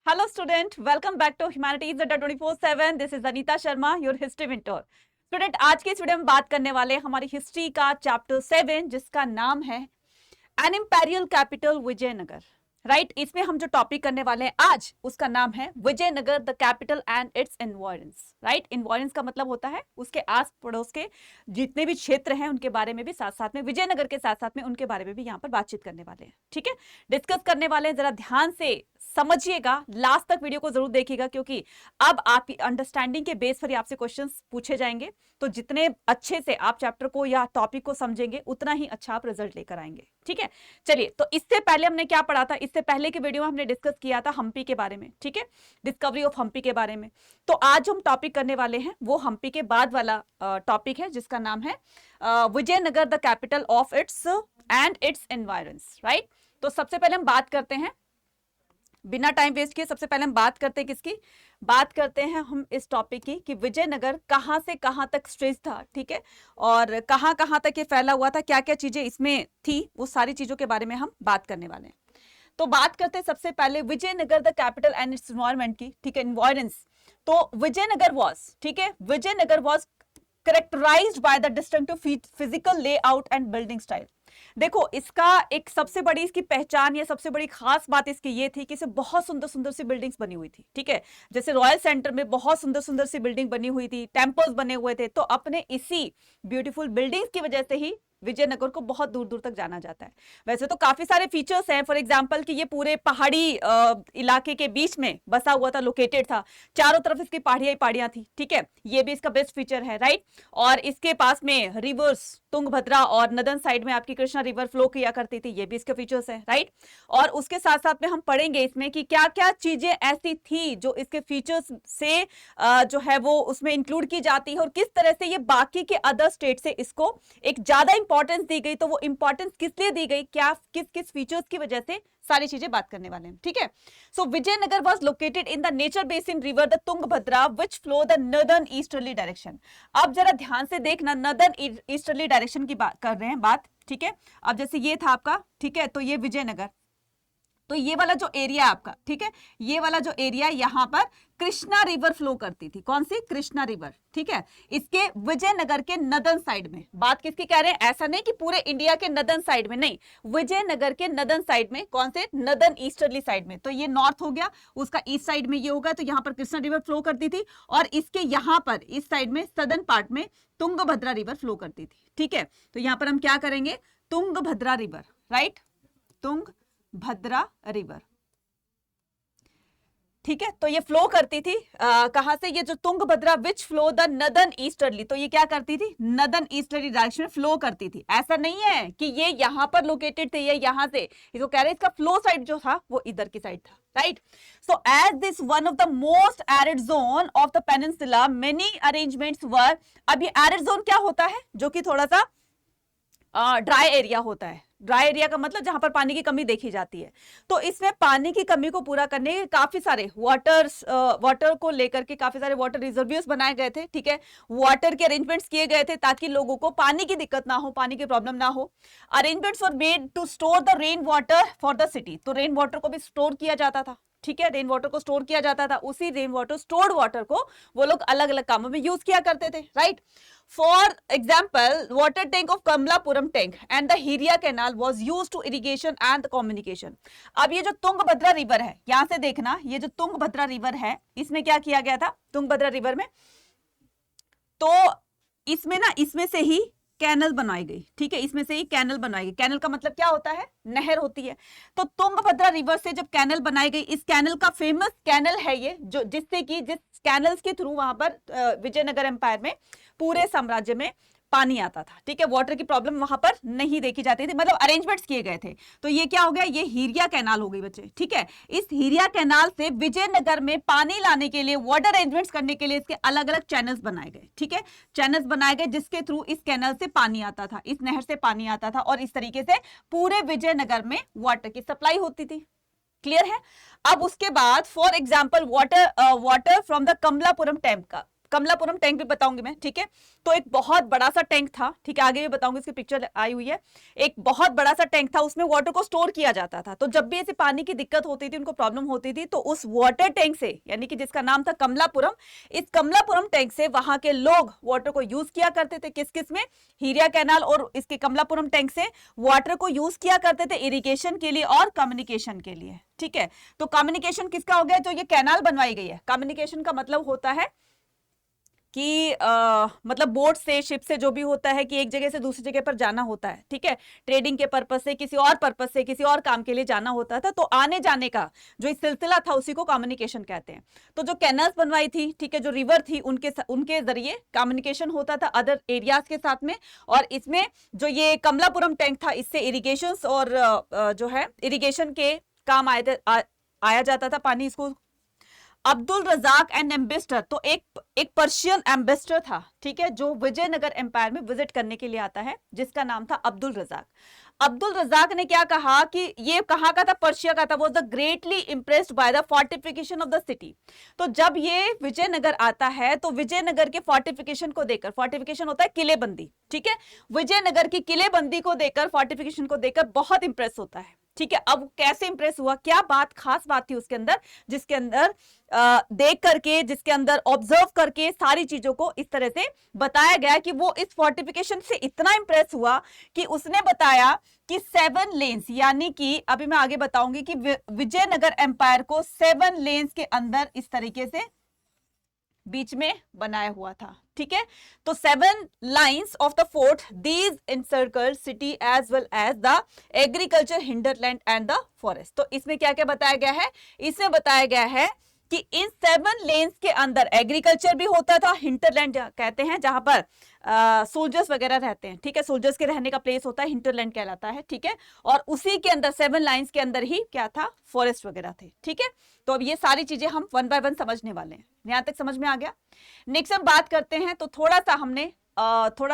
Hello student, welcome back to Humanities Adda 24/7. This is Anita Sharma, your history mentor. Student, आज की इस video में बात करने वाले हैं हमारी हिस्ट्री का चैप्टर 7 जिसका नाम है an imperial capital Vijayanagar. Right, इसमें हम जो टॉपिक करने वाले हैं आज उसका नाम है Vijayanagar the capital and its environments. Right, environments का मतलब होता है उसके आस पड़ोस के जितने भी क्षेत्र हैं उनके बारे में भी, साथ साथ में विजयनगर के साथ साथ में उनके बारे में भी यहाँ पर बातचीत करने वाले हैं। ठीक है, डिस्कस करने वाले हैं, जरा ध्यान से समझिएगा, लास्ट तक वीडियो को जरूर देखिएगा क्योंकि अब आप अंडरस्टैंडिंग के बेस पर ही आपसे क्वेश्चंस पूछे जाएंगे। तो जितने अच्छे से आप चैप्टर को या टॉपिक को समझेंगे उतना ही अच्छा आप रिजल्ट लेकर आएंगे। ठीक है, चलिए, तो इससे पहले हमने क्या पढ़ा था? इससे पहले के वीडियो में हमने डिस्कस किया था हम्पी के बारे में। ठीक है, डिस्कवरी ऑफ हम्पी के बारे में। तो आज हम टॉपिक करने वाले हैं वो हम्पी के बाद वाला टॉपिक है जिसका नाम है Vijayanagar the capital of its and its environments. Right, तो सबसे पहले हम बात करते हैं, बिना टाइम वेस्ट किए सबसे पहले हम बात करते हैं किसकी? बात करते हैं हम इस टॉपिक की कि विजयनगर कहां से कहां तक स्ट्रेच था। ठीक है, और कहां कहां तक ये फैला हुआ था, क्या क्या चीजें इसमें थी, वो सारी चीजों के बारे में हम बात करने वाले हैं। तो बात करते हैं सबसे पहले Vijayanagar the capital and its environment की। ठीक है, एनवायरमेंट्स। तो विजयनगर वॉज, ठीक है, Vijayanagar was characterised by the distinctive physical layout and building style. देखो, इसका एक सबसे बड़ी इसकी पहचान या सबसे बड़ी खास बात इसकी ये थी कि इसे बहुत सुंदर सुंदर सी बिल्डिंग्स बनी हुई थी। ठीक है, जैसे रॉयल सेंटर में बहुत सुंदर सुंदर सी बिल्डिंग बनी हुई थी, टेम्पल्स बने हुए थे। तो अपने इसी ब्यूटीफुल बिल्डिंग्स की वजह से ही विजयनगर को बहुत दूर दूर तक जाना जाता है। वैसे तो काफी सारे फीचर्स हैं, फॉर एग्जांपल कि ये पूरे पहाड़ी इलाके के बीच में बसा हुआ था, लोकेटेड था, चारों तरफ इसकी पहाड़ियां ही पहाड़ियां थी। ठीक है, ये भी इसका बेस्ट फीचर है। राइट, और इसके पास में रिवर्स तुंगभद्रा और नदन साइड में आपकी कृष्णा रिवर फ्लो किया करती थी, ये भी इसके फीचर्स है। राइट, और उसके साथ साथ में हम पढ़ेंगे इसमें कि क्या क्या चीजें ऐसी थी जो इसके फीचर्स से जो है वो उसमें इंक्लूड की जाती है और किस तरह से ये बाकी के अदर स्टेट से इसको एक ज्यादा इंपॉर्टेंस दी गई। तो वो इंपॉर्टेंस किस लिए दी गई, क्या किस किस फीचर्स की वजह से, सारी चीजें बात करने वाले हैं। ठीक है, so Vijayanagara was located in the nature basin river the Tungabhadra which flow the northern easterly direction. अब जरा ध्यान से देखना, नॉर्दर्न ईस्टर्ली डायरेक्शन की बात कर रहे हैं बात। ठीक है, अब जैसे ये था आपका, ठीक है, तो ये विजयनगर, तो ये वाला जो एरिया आपका, ठीक है, ये वाला जो एरिया यहां पर कृष्णा रिवर फ्लो करती थी। कौन सी? कृष्णा रिवर। ठीक है, इसके विजयनगर के नदन साइड में। बात किसकी कह रहे हैं? ऐसा नहीं कि पूरे इंडिया के नदन साइड में, नहीं, विजयनगर के नदन साइड में। कौन से? नदन ईस्टर्ली साइड में। तो ये नॉर्थ हो गया, उसका ईस्ट साइड में ये होगा, तो यहां पर कृष्णा रिवर फ्लो करती थी और इसके यहां पर इस साइड में सदर्न पार्ट में तुंगभद्रा रिवर फ्लो करती थी। ठीक है, तो यहां पर हम क्या करेंगे? Tungabhadra river. Right, Tungabhadra river. ठीक है, तो ये फ्लो करती थी कहां से? ये जो Tungabhadra which flow the northern easterly, तो ये क्या करती थी? नदन ईस्टर्ली डायरेक्शन में फ्लो करती थी। ऐसा नहीं है कि ये यहां पर लोकेटेड थे, ये यहां से, इसको कह रहे हैं इसका फ्लो साइड जो था वो इधर की साइड था। Right, so as this one of the most arid zone of the peninsula many arrangements were. अब ये एरिड जोन क्या होता है? जो कि थोड़ा सा ड्राई एरिया होता है। ड्राई एरिया का मतलब जहां पर पानी की कमी देखी जाती है। तो इसमें पानी की कमी को पूरा करने के काफी सारे वाटर को लेकर के काफी सारे वाटर रिजर्वियर्स बनाए गए थे। ठीक है, वाटर के अरेंजमेंट्स किए गए थे ताकि लोगों को पानी की दिक्कत ना हो, पानी की प्रॉब्लम ना हो। Arrangements were made to store the rain water for the city. तो रेन वाटर को भी स्टोर किया जाता था। ठीक है, रेन वाटर को स्टोर किया जाता था, उसी रेन वाटर, स्टोर्ड वाटर को वो लोग अलग अलग कामों में यूज किया करते थे। Right, for example water tank of Kamalapuram tank and the Hiriya canal was use to irrigation and communication. अब ये जो तुंगभद्रा रिवर है, यहां से देखना, ये जो तुंगभद्रा रिवर है इसमें क्या किया गया था? तुंगभद्रा रिवर में तो इसमें ना, इसमें से ही कैनल बनाई गई। ठीक है, इसमें से ही कैनल बनाई गई। कैनल का मतलब क्या होता है? नहर होती है। तो तुंगभद्रा रिवर से जब कैनल बनाई गई, इस कैनल का फेमस कैनल है ये, जो जिससे कि जिस कैनल्स के थ्रू वहां पर विजयनगर एम्पायर में पूरे साम्राज्य में पानी आता था। ठीक है, वाटर की प्रॉब्लम वहां पर नहीं देखी जाती थी, मतलब अरेंजमेंट्स किए गए थे। तो ये क्या हो गया? ये हिरिया कैनाल हो गई बच्चे। ठीक है, इस हिरिया कैनाल से विजयनगर में पानी लाने के लिए, वाटर अरेंजमेंट्स करने के लिए इसके अलग अलग चैनल्स बनाए गए। ठीक है, चैनल्स बनाए गए जिसके थ्रू इस कैनल से पानी आता था, इस नहर से पानी आता था और इस तरीके से पूरे विजयनगर में वाटर की सप्लाई होती थी। क्लियर है? अब उसके बाद for example water from the Kamalapuram Kamalapuram tank भी बताऊंगी मैं, ठीक है। तो एक बहुत बड़ा सा टैंक था, ठीक है, आगे भी बताऊंगी, इसकी पिक्चर आई हुई है। एक बहुत बड़ा सा टैंक था, उसमें वाटर को स्टोर किया जाता था। तो जब भी ऐसे पानी की दिक्कत होती थी, उनको प्रॉब्लम होती थी, तो उस वाटर टैंक से, यानी कि जिसका नाम था कमलापुरम, इस कमलापुरम टैंक से वहां के लोग वाटर को यूज किया करते थे। किस किस में? हीरिया कैनाल और इसके कमलापुरम टैंक से वाटर को यूज किया करते थे इरिगेशन के लिए और कम्युनिकेशन के लिए, ठीक है। तो कम्युनिकेशन किसका हो गया? जो ये कैनाल बनवाई गई है, कम्युनिकेशन का मतलब होता है कि मतलब बोट से, शिप से, जो भी होता है कि एक जगह से दूसरी जगह पर जाना होता है, ठीक है, ट्रेडिंग के पर्पस से, किसी और पर्पस से, किसी और काम के लिए जाना होता था। तो आने जाने का जो सिलसिला था उसी को कम्युनिकेशन कहते हैं। तो जो कैनल्स बनवाई थी, ठीक है, जो रिवर थी, उनके जरिए कम्युनिकेशन होता था अदर एरियाज के साथ में। और इसमें जो ये कमलापुरम टैंक था, इससे इरिगेशन और जो है इरिगेशन के काम आया जाता था पानी। इसको अब्दुल रजाक एंड एम्बेसडर, तो एक पर्शियन एम्बेसडर था, ठीक है, जो विजयनगर एम्पायर में विजिट करने के लिए आता है, जिसका नाम था अब्दुल रजाक। अब्दुल रजाक ने क्या कहा कि ये कहाँ का था? पर्शिया का था। वो the greatly impressed by the fortification of the city. तो जब ये विजयनगर आता है तो विजयनगर के फोर्टिफिकेशन को देखकर, फोर्टिफिकेशन होता है किलेबंदी, ठीक है, विजयनगर की किलेबंदी को देखकर, फोर्टिफिकेशन को देखकर बहुत इंप्रेस होता है, ठीक है। अब कैसे इंप्रेस हुआ, क्या बात, खास बात थी उसके अंदर, जिसके अंदर देख करके, जिसके अंदर ऑब्जर्व करके सारी चीजों को इस तरह से बताया गया कि वो इस फोर्टिफिकेशन से इतना इंप्रेस हुआ कि उसने बताया कि 7 लेन्स, यानी कि अभी मैं आगे बताऊंगी कि विजयनगर एम्पायर को 7 लेन्स के अंदर इस तरीके से बीच में बनाया हुआ था, ठीक है। तो 7 lines of the fort, these encircle city as well as the agriculture hinterland and the forest. तो इसमें क्या क्या बताया गया है? इसमें बताया गया है कि इन 7 लेन्स के अंदर एग्रीकल्चर भी होता था, हिंटरलैंड कहते हैं जहां पर सोल्जर्स वगैरह रहते हैं, ठीक है, सोल्जर्स के रहने का प्लेस होता है, हिंटरलैंड कहलाता है, ठीक है। और उसी के अंदर 7 लाइन्स के अंदर ही क्या था? फॉरेस्ट वगैरह थे, ठीक है। तो अब ये सारी चीजें हम 1 बाय 1 समझने वाले हैं। यहां तक समझ में आ गया? नेक्स्ट हम बात करते हैं, तो थोड़ा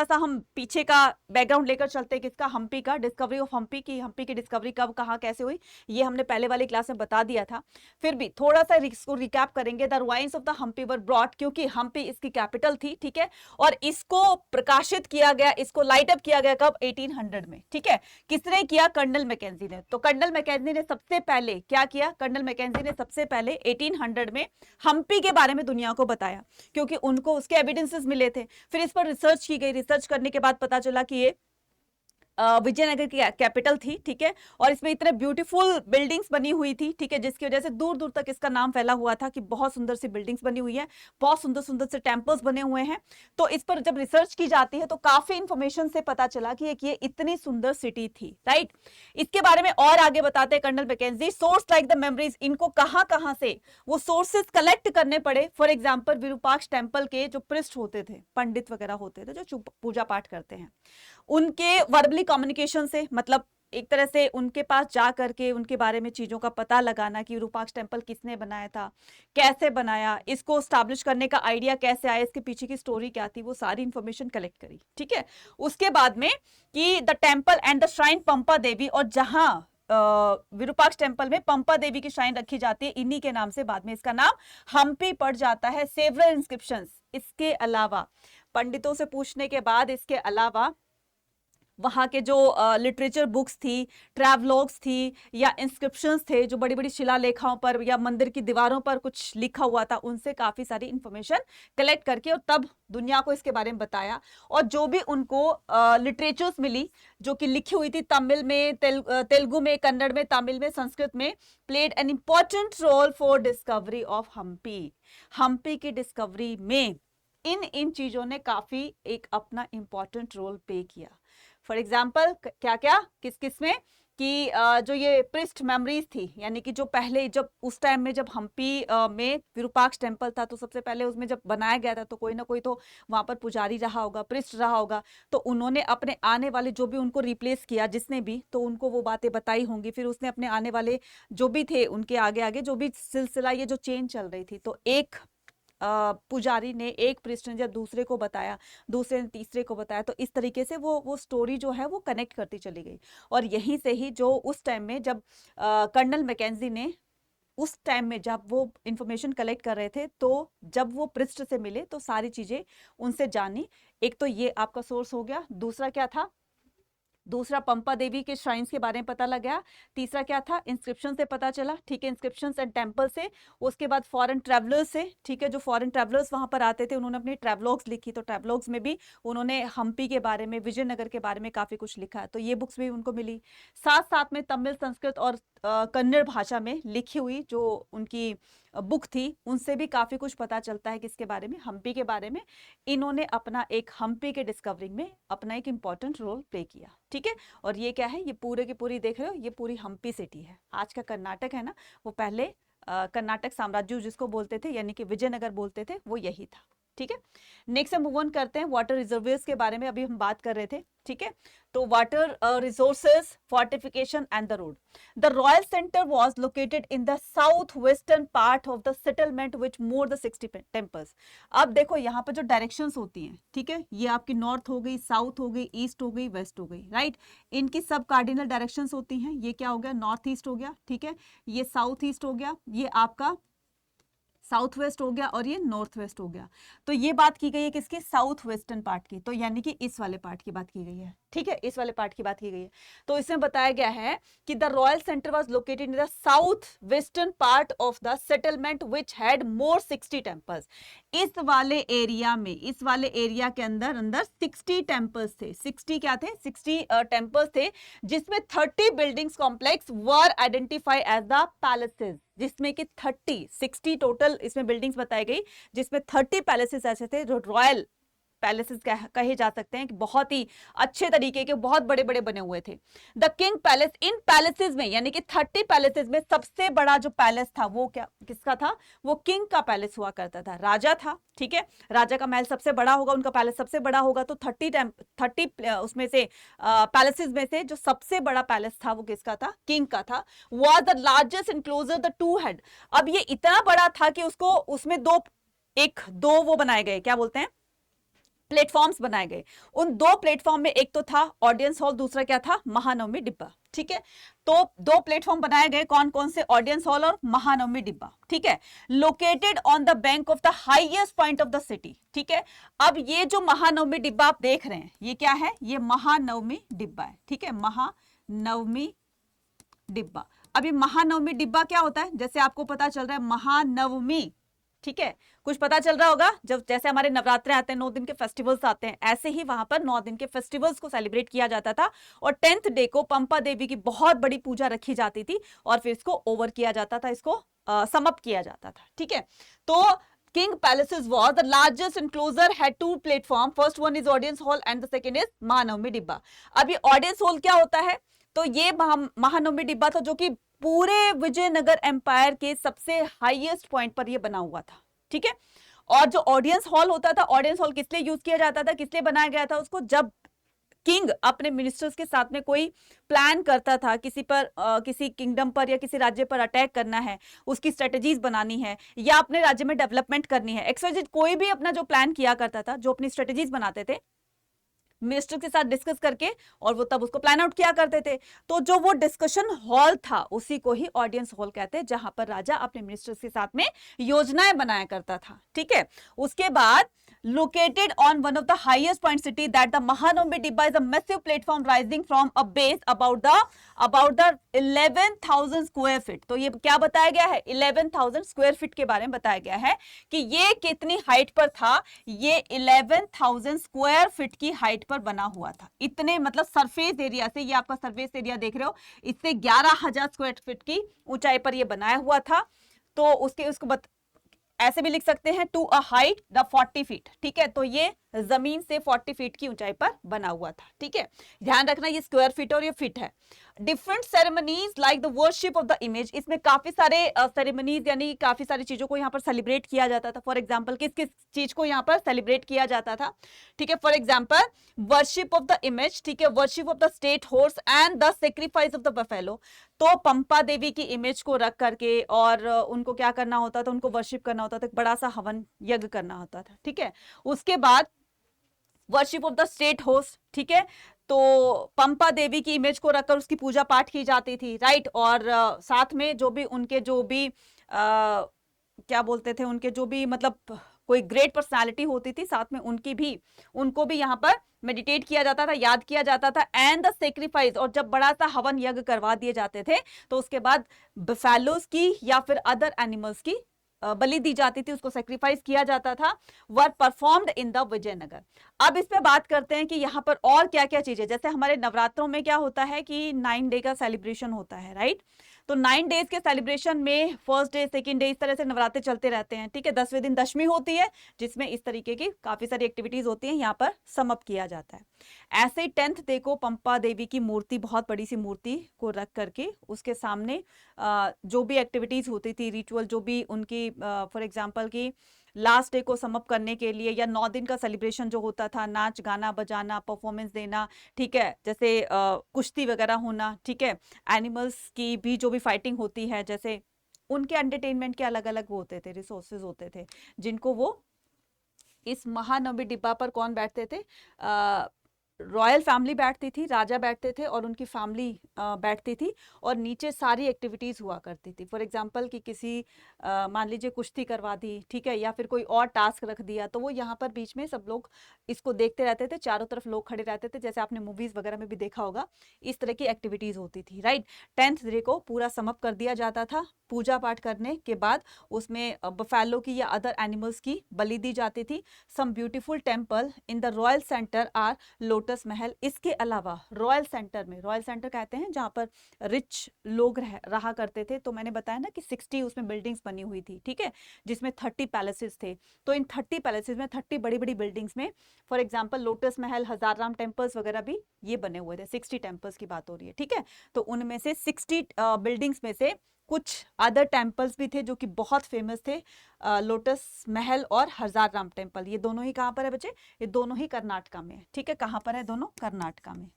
सा हम पीछे का बैकग्राउंड लेकर चलते हैं, किसका? हम्पी का, डिस्कवरी ऑफ हम्पी की। हम्पी की डिस्कवरी कब, कहां, कैसे हुई, ये हमने पहले वाली क्लास में बता दिया था। फिर भी थोड़ा सा इसको रिकैप करेंगे। The ruins of the Hampi were brought, क्योंकि हम्पी इसकी कैपिटल थी, ठीक है, और इसको प्रकाशित किया गया, इसको लाइट अप किया गया कब? 1800 में, ठीक है। किसने किया? कर्नल मैकेंजी ने। तो कर्नल मैकेंजी ने सबसे पहले क्या किया? कर्नल मैकेंजी ने सबसे पहले 1800 में हम्पी के बारे में दुनिया को बताया, क्योंकि उनको उसके एविडेंसेस मिले थे। फिर इस पर रिसर्च की गई, रिसर्च करने के बाद पता चला कि ये विजयनगर की कैपिटल थी, ठीक है, और इसमें इतने ब्यूटीफुल बिल्डिंग्स बनी हुई थी, ठीक है, जिसकी वजह से दूर दूर तक इसका नाम फैला हुआ था कि बहुत सुंदर सी बिल्डिंग्स बनी हुई है, बहुत सुंदर सुंदर से टेम्पल्स बने हुए हैं। तो इस पर जब रिसर्च की जाती है तो काफी इंफॉर्मेशन से पता चला कि ये इतनी सुंदर सिटी थी, राइट। इसके बारे में और आगे बताते हैं colonel Mackenzie. Source like the memories, इनको कहां से वो सोर्सेस कलेक्ट करने पड़े। फॉर एग्जाम्पल विरूपाक्ष टेम्पल के जो पृष्ठ होते थे, पंडित वगैरह होते थे जो पूजा पाठ करते हैं, उनके वर्बली कम्युनिकेशन से, मतलब एक तरह से उनके पास जा करके उनके बारे में चीजों का पता लगाना कि विरूपाक्ष टेम्पल किसने बनाया था, कैसे बनाया, इसको स्टैब्लिश करने का आइडिया कैसे आया, इसके पीछे की स्टोरी क्या थी, वो सारी इंफॉर्मेशन कलेक्ट करी, ठीक है। उसके बाद में कि the temple and the shrine Pampa Devi, और जहां विरूपाक्ष टेम्पल में पंपा देवी की श्राइन रखी जाती है, इन्हीं के नाम से बाद में इसका नाम हम्पी पड़ जाता है। सेवरल इंस्क्रिप्शंस, इसके अलावा पंडितों से पूछने के बाद, इसके अलावा वहां के जो लिटरेचर बुक्स थी, ट्रैवलॉग्स थी, या इंस्क्रिप्शंस थे, जो बड़ी बड़ी शिलालेखाओं पर या मंदिर की दीवारों पर कुछ लिखा हुआ था, उनसे काफी सारी इंफॉर्मेशन कलेक्ट करके और तब दुनिया को इसके बारे में बताया। और जो भी उनको लिटरेचर्स मिली जो कि लिखी हुई थी तमिल में, तेलुगु में, कन्नड़ में, तमिल में, संस्कृत में, played an important role for discovery of Hampi. Hampi की डिस्कवरी में इन चीजों ने काफी एक अपना इंपॉर्टेंट रोल प्ले किया। फॉर एग्जाम्पल क्या क्या, किस किस में, कि जो ये पृष्ठ मेमोरीज थी, यानी कि जो पहले जब उस टाइम में जब हम्पी में विरूपाक्ष टेम्पल था, तो सबसे पहले उसमें जब बनाया गया था तो कोई ना कोई तो वहां पर पुजारी रहा होगा, पृष्ठ रहा होगा, तो उन्होंने अपने आने वाले जो भी उनको रिप्लेस किया जिसने भी, तो उनको वो बातें बताई होंगी। फिर उसने अपने आने वाले जो भी थे उनके आगे आगे जो भी सिलसिला, ये जो चेन चल रही थी, तो एक पुजारी ने, एक प्रीस्ट ने जब दूसरे को बताया, दूसरे ने तीसरे को बताया, तो इस तरीके से वो स्टोरी जो है वो कनेक्ट करती चली गई। और यहीं से ही जो उस टाइम में जब कर्नल मैकेंजी ने उस टाइम में जब वो इंफॉर्मेशन कलेक्ट कर रहे थे, तो जब वो पृष्ठ से मिले तो सारी चीजें उनसे जानी। एक तो ये आपका सोर्स हो गया, दूसरा क्या था, दूसरा पंपा देवी के श्राइन्स के बारे में पता लग गया, तीसरा क्या था, इंस्क्रिप्शन से पता चला, ठीक है, इंस्क्रिप्शंस एंड टेम्पल से, उसके बाद फॉरेन ट्रैवलर्स से, ठीक है, जो फॉरेन ट्रैवलर्स वहां पर आते थे उन्होंने अपनी ट्रैवलॉग्स लिखी, तो ट्रैवलॉग्स में भी उन्होंने हम्पी के बारे में, विजयनगर के बारे में काफी कुछ लिखा है, तो ये बुक्स भी उनको मिली। साथ साथ में तमिल, संस्कृत और कन्नड़ भाषा में लिखी हुई जो उनकी बुक थी, उनसे भी काफी कुछ पता चलता है किसके बारे में, हम्पी के बारे में। इन्होंने अपना एक हम्पी के डिस्कवरिंग में अपना एक इंपॉर्टेंट रोल प्ले किया, ठीक है। और ये क्या है, ये पूरे की पूरी देख रहे हो, ये पूरी हम्पी सिटी है। आज का कर्नाटक है ना, वो पहले कर्नाटक साम्राज्य जिसको बोलते थे, यानी कि विजयनगर बोलते थे, वो यही था, ठीक है। नेक्स्ट हम मूव ऑन करते हैं वाटर रिजर्वियर्स के बारे में, अभी हम बात कर रहे थे, ठीक है। तो water resources, fortification and the road. The royal centre was located in the south western part of the settlement which more the 60 temples. अब देखो यहाँ पर जो डायरेक्शंस होती हैं, ठीक है, ये आपकी नॉर्थ हो गई, साउथ हो गई, ईस्ट हो गई, वेस्ट हो गई, राइट। इनकी सब कार्डिनल डायरेक्शंस होती हैं। ये क्या हो गया, नॉर्थ ईस्ट हो गया, ठीक है, ये साउथ ईस्ट हो गया, ये आपका साउथ वेस्ट हो गया, और ये नॉर्थ वेस्ट हो गया। तो ये बात की गई है किसकी, साउथ वेस्टर्न पार्ट की, तो यानी कि इस वाले पार्ट की बात की गई है, ठीक है, इस वाले पार्ट की बात की गई है। तो इसमें बताया गया है कि the royal centre was located in the south western part of the settlement which had more 60 temples. इस वाले एरिया में, इस वाले एरिया के अंदर अंदर 60 टेम्पल्स थे। 60 क्या थे, 60 टेम्पल्स थे, जिसमें 30 buildings complex were identify as the palaces, जिसमें कि 60 टोटल इसमें बिल्डिंग्स बताई गई, जिसमें 30 पैलेसेस ऐसे थे जो रॉयल पैलेसेस कहे जा सकते हैं, कि बहुत ही अच्छे तरीके के, बहुत बड़े बड़े बने हुए थे। The king palace, in palaces में, यानी कि 30 पैलेसेस में सबसे बड़ा जो पैलेस था वो क्या, किसका था, वो किंग का पैलेस हुआ करता था, राजा था, ठीक है। राजा का महल सबसे बड़ा होगा, उनका पैलेस सबसे बड़ा होगा, तो 30 उसमें से पैलेसेस में से जो सबसे बड़ा पैलेस था वो किसका था, किंग का था। Was the largest enclosure the two head. अब ये इतना बड़ा था कि उसको, उसमें दो वो बनाए गए, क्या बोलते हैं, प्लेटफॉर्म्स बनाए गए। उन दो प्लेटफॉर्म में एक तो था ऑडियंस हॉल, दूसरा क्या था, महानवमी डिब्बा, ठीक है। तो दो प्लेटफॉर्म बनाए गए, कौन कौन से, ऑडियंस हॉल और महानवमी डिब्बा, ठीक है। Located on the bank of the highest point of the city, ठीक है। अब ये जो महानवमी डिब्बा आप देख रहे हैं, ये क्या है, ये महानवमी डिब्बा है, ठीक है, महानवमी डिब्बा। अब ये महानवमी डिब्बा क्या होता है, जैसे आपको पता चल रहा है महानवमी, ठीक है, कुछ पता चल रहा होगा, जब जैसे हमारे नवरात्रे आते हैं, 9 दिन के फेस्टिवल्स आते हैं, ऐसे ही वहां पर 9 दिन के फेस्टिवल्स को सेलिब्रेट किया जाता था, और 10th डे को पंपा देवी की बहुत बड़ी पूजा रखी जाती थी, और फिर इसको ओवर किया जाता था, इसको समाप्त किया जाता था, ठीक है। तो King Palaces was the largest enclosure, had 2 platform, first one is audience hall and the second is Mahanavami डिब्बा। अभी ऑडियंस हॉल क्या होता है, तो ये महानवमी डिब्बा था, जो कि पूरे विजयनगर एम्पायर के सबसे हाईएस्ट पॉइंट पर ये बना हुआ था, ठीक है। और जो ऑडियंस हॉल होता था, ऑडियंस हॉल किस लिए यूज किया जाता था, किस लिए बनाया गया था उसको, जब किंग अपने मिनिस्टर्स के साथ में कोई प्लान करता था, किसी पर किसी किंगडम पर या किसी राज्य पर अटैक करना है, उसकी स्ट्रेटजीज बनानी है, या अपने राज्य में डेवलपमेंट करनी है, एक्सवाइजेड कोई भी अपना जो प्लान किया करता था, जो अपनी स्ट्रेटजीज बनाते थे, मिनिस्टर के साथ डिस्कस करके, और वो तब उसको प्लान आउट किया करते थे। तो जो वो डिस्कशन हॉल था, उसी को ही ऑडियंस हॉल कहते हैं, जहां पर राजा अपने मिनिस्टर्स के साथ में योजनाएं बनाया करता था, ठीक है। उसके बाद located on one of the highest point city, that the Mahanavami Dibba is a massive platform rising from a base about the 11,000 square feet। तो ये क्या बताया गया है, 11,000 स्क्वायर फीट के बारे में बताया गया है कि ये कितनी हाइट पर था, ये 11,000 स्क्वायर फीट की हाइट पर बना हुआ था। इतने मतलब सरफेस एरिया से, ये आपका सरफेस एरिया देख रहे हो, इससे 11,000 स्क्वायर फीट की ऊंचाई पर ये बनाया हुआ था। तो उसको ऐसे भी लिख सकते हैं, to a height the 40 feet, ठीक है। तो ये जमीन से 40 फीट की ऊंचाई पर बना हुआ था, ठीक है। ध्यान रखना, ये स्क्वायर फीट और ये फीट है। Different ceremonies like the worship of the image, इसमें काफी सारे सेरेमनीज, यानी काफी सारी चीजों को यहाँ पर सेलिब्रेट किया जाता था। फॉर एग्जाम्पल, किस किस चीज को यहाँ पर सेलिब्रेट किया जाता था, ठीक है। For example, worship of the image, ठीक है, worship of the state horse and the sacrifice of the buffalo. तो पंपा देवी की इमेज को रख करके, और उनको क्या करना होता था, उनको वर्शिप करना होता था, एक बड़ा सा हवन यज्ञ करना होता था, ठीक है। उसके बाद worship of the state host, ठीक है। तो पंपा देवी की इमेज को रखकर उसकी पूजा पाठ की जाती थी, राइट। और साथ में जो भी उनके जो भी क्या बोलते थे, उनके जो भी मतलब कोई ग्रेट पर्सनालिटी होती थी, साथ में उनको भी यहाँ पर मेडिटेट किया जाता था, याद किया जाता था। एंड द सेक्रीफाइस, और जब बड़ा सा हवन यज्ञ करवा दिए जाते थे तो उसके बाद बफेलोज की या फिर अदर एनिमल्स की बलि दी जाती थी, उसको सेक्रीफाइस किया जाता था, वर परफॉर्म्ड इन द विजयनगर। अब इस पे बात करते हैं कि यहाँ पर और क्या क्या चीजें, जैसे हमारे नवरात्रों में क्या होता है कि 9 डे का सेलिब्रेशन होता है, राइट। तो 9 डेज के सेलिब्रेशन में फर्स्ट डे, सेकंड डे, इस तरह से नवरात्रे चलते रहते हैं, ठीक है। 10वें दिन दशमी होती है, जिसमें इस तरीके की काफी सारी एक्टिविटीज होती हैं, यहाँ पर समअप किया जाता है। ऐसे ही 10th डे को पंपा देवी की मूर्ति, बहुत बड़ी सी मूर्ति को रख करके उसके सामने जो भी एक्टिविटीज होती थी, रिचुअल जो भी उनकी, फॉर एग्जाम्पल की लास्ट डे को समअप करने के लिए, या 9 दिन का सेलिब्रेशन जो होता था, नाच गाना बजाना, परफॉर्मेंस देना, ठीक है, जैसे कुश्ती वगैरह होना, ठीक है, एनिमल्स की भी जो भी फाइटिंग होती है, जैसे उनके एंटरटेनमेंट के अलग अलग वो होते थे, रिसोर्सेज होते थे, जिनको वो इस महानवमी डिब्बा पर कौन बैठते थे, रॉयल फैमिली बैठती थी, राजा बैठते थे और उनकी फैमिली बैठती थी, और नीचे सारी एक्टिविटीज हुआ करती थी। फॉर एग्जांपल कि किसी मान लीजिए कुश्ती करवा दी, ठीक है, या फिर कोई और टास्क रख दिया, तो वो यहाँ पर बीच में सब लोग इसको देखते रहते थे, चारों तरफ लोग खड़े रहते थे, जैसे आपने मूवीज वगैरह में भी देखा होगा, इस तरह की एक्टिविटीज होती थी, राइट। 10th डे को पूरा समअप कर दिया जाता था, पूजा पाठ करने के बाद उसमें बफेलो की या अदर एनिमल्स की बलि दी जाती थी। Some beautiful temple in the royal centre are lotus Mahal. इसके अलावा रॉयल सेंटर में, रॉयल सेंटर कहते हैं जहां पर रिच लोग रहा करते थे, तो मैंने बताया ना कि 60 उसमें बिल्डिंग्स बनी हुई थी, ठीक है, जिसमें 30 पैलेसेस थे। तो इन 30 पैलेसेस में, 30 बड़ी बड़ी बिल्डिंग्स में, फॉर एग्जाम्पल लोटस महल, हजार राम टेम्पल्स वगैरह भी ये बने हुए थे। 60 टेम्पल्स की बात हो रही है, ठीक है। तो उनमें से 60 बिल्डिंग्स में से कुछ अदर टेम्पल्स भी थे जो कि बहुत फेमस थे, लोटस महल और हजार राम टेम्पल। ये दोनों ही कहाँ पर है बच्चे, ये दोनों ही कर्नाटका में है, ठीक है। कहाँ पर है दोनों, कर्नाटका में,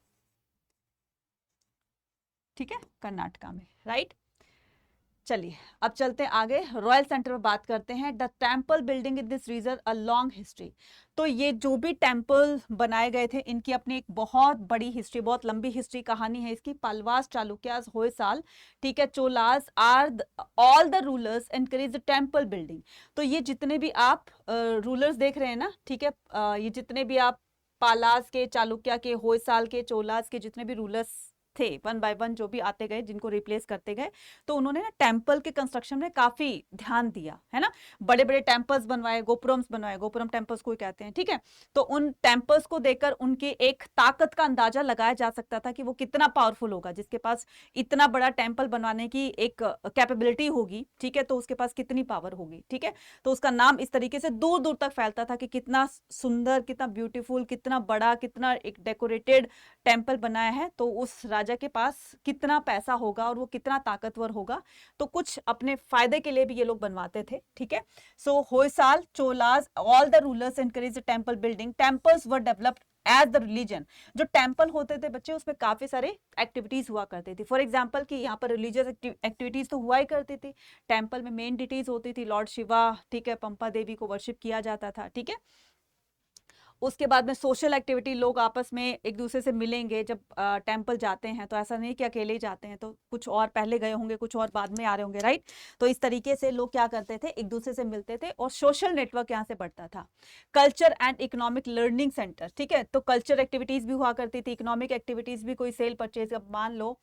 ठीक है, कर्नाटका में, राइट। चलिए अब चलते हैं आगे, रॉयल सेंटर में बात करते हैं। The temple building in this region a long history. तो ये जो भी टेम्पल बनाए गए थे, इनकी अपनी एक बहुत बड़ी हिस्ट्री, बहुत लंबी हिस्ट्री कहानी है इसकी। पल्वास, चालुक्यास, होयसाल, ठीक है, Cholas are all the rulers encourage the temple building. तो ये जितने भी आप रूलर्स देख रहे हैं ना, ठीक है, ये जितने भी आप पालास के, चालुक्या के, होयसाल के, चोलास के जितने भी रूलर्स थे, वन बाय वन जो भी आते गए, जिनको रिप्लेस करते गए, तो उन्होंने ना टेम्पल के कंस्ट्रक्शन में काफी ध्यान दिया, है ना। बड़े बड़े टेम्पल्स बनवाए, गोपुरम्स बनवाए, गोपुरम टेम्पल्स को कहते हैं, ठीक है। तो उन टेम्पल्स को देखकर उनकी एक ताकत का अंदाजा लगाया जा सकता था कि वो कितना पावरफुल होगा, जिसके पास इतना बड़ा टेम्पल बनवाने की एक कैपेबिलिटी होगी, ठीक है, तो उसके पास कितनी पावर होगी, ठीक है। तो उसका नाम इस तरीके से दूर दूर तक फैलता था कि कितना सुंदर, कितना ब्यूटीफुल, कितना बड़ा, कितना एक डेकोरेटेड टेम्पल बनाया है, तो उस राजा के पास कितना पैसा होगा और वो कितना ताकतवर होगा। तो कुछ अपने फायदे के लिए भी ये लोग बनवाते थे, ठीक है। So Hoysala, Cholas, all the rulers encourage temple building. Temples were developed as the religion. जो टेम्पल होते थे बच्चे, उसमें काफी सारे एक्टिविटीज हुआ करती थी। फॉर एग्जाम्पल कि यहाँ पर रिलीजियस एक्टिविटीज तो हुआ ही करती थी। टेम्पल में मेन डिटीज होती थी, लॉर्ड शिवा, ठीक है, पंपा देवी को वर्शिप किया जाता था, ठीक है। उसके बाद में सोशल एक्टिविटी, लोग आपस में एक दूसरे से मिलेंगे जब टेम्पल जाते हैं, तो ऐसा नहीं कि अकेले ही जाते हैं, तो कुछ और पहले गए होंगे, कुछ और बाद में आ रहे होंगे, राइट। तो इस तरीके से लोग क्या करते थे, एक दूसरे से मिलते थे और सोशल नेटवर्क यहाँ से बढ़ता था। Culture and economic learning centre, ठीक है, तो कल्चर एक्टिविटीज भी हुआ करती थी, इकोनॉमिक एक्टिविटीज भी, कोई सेल परचेज। अब मान लो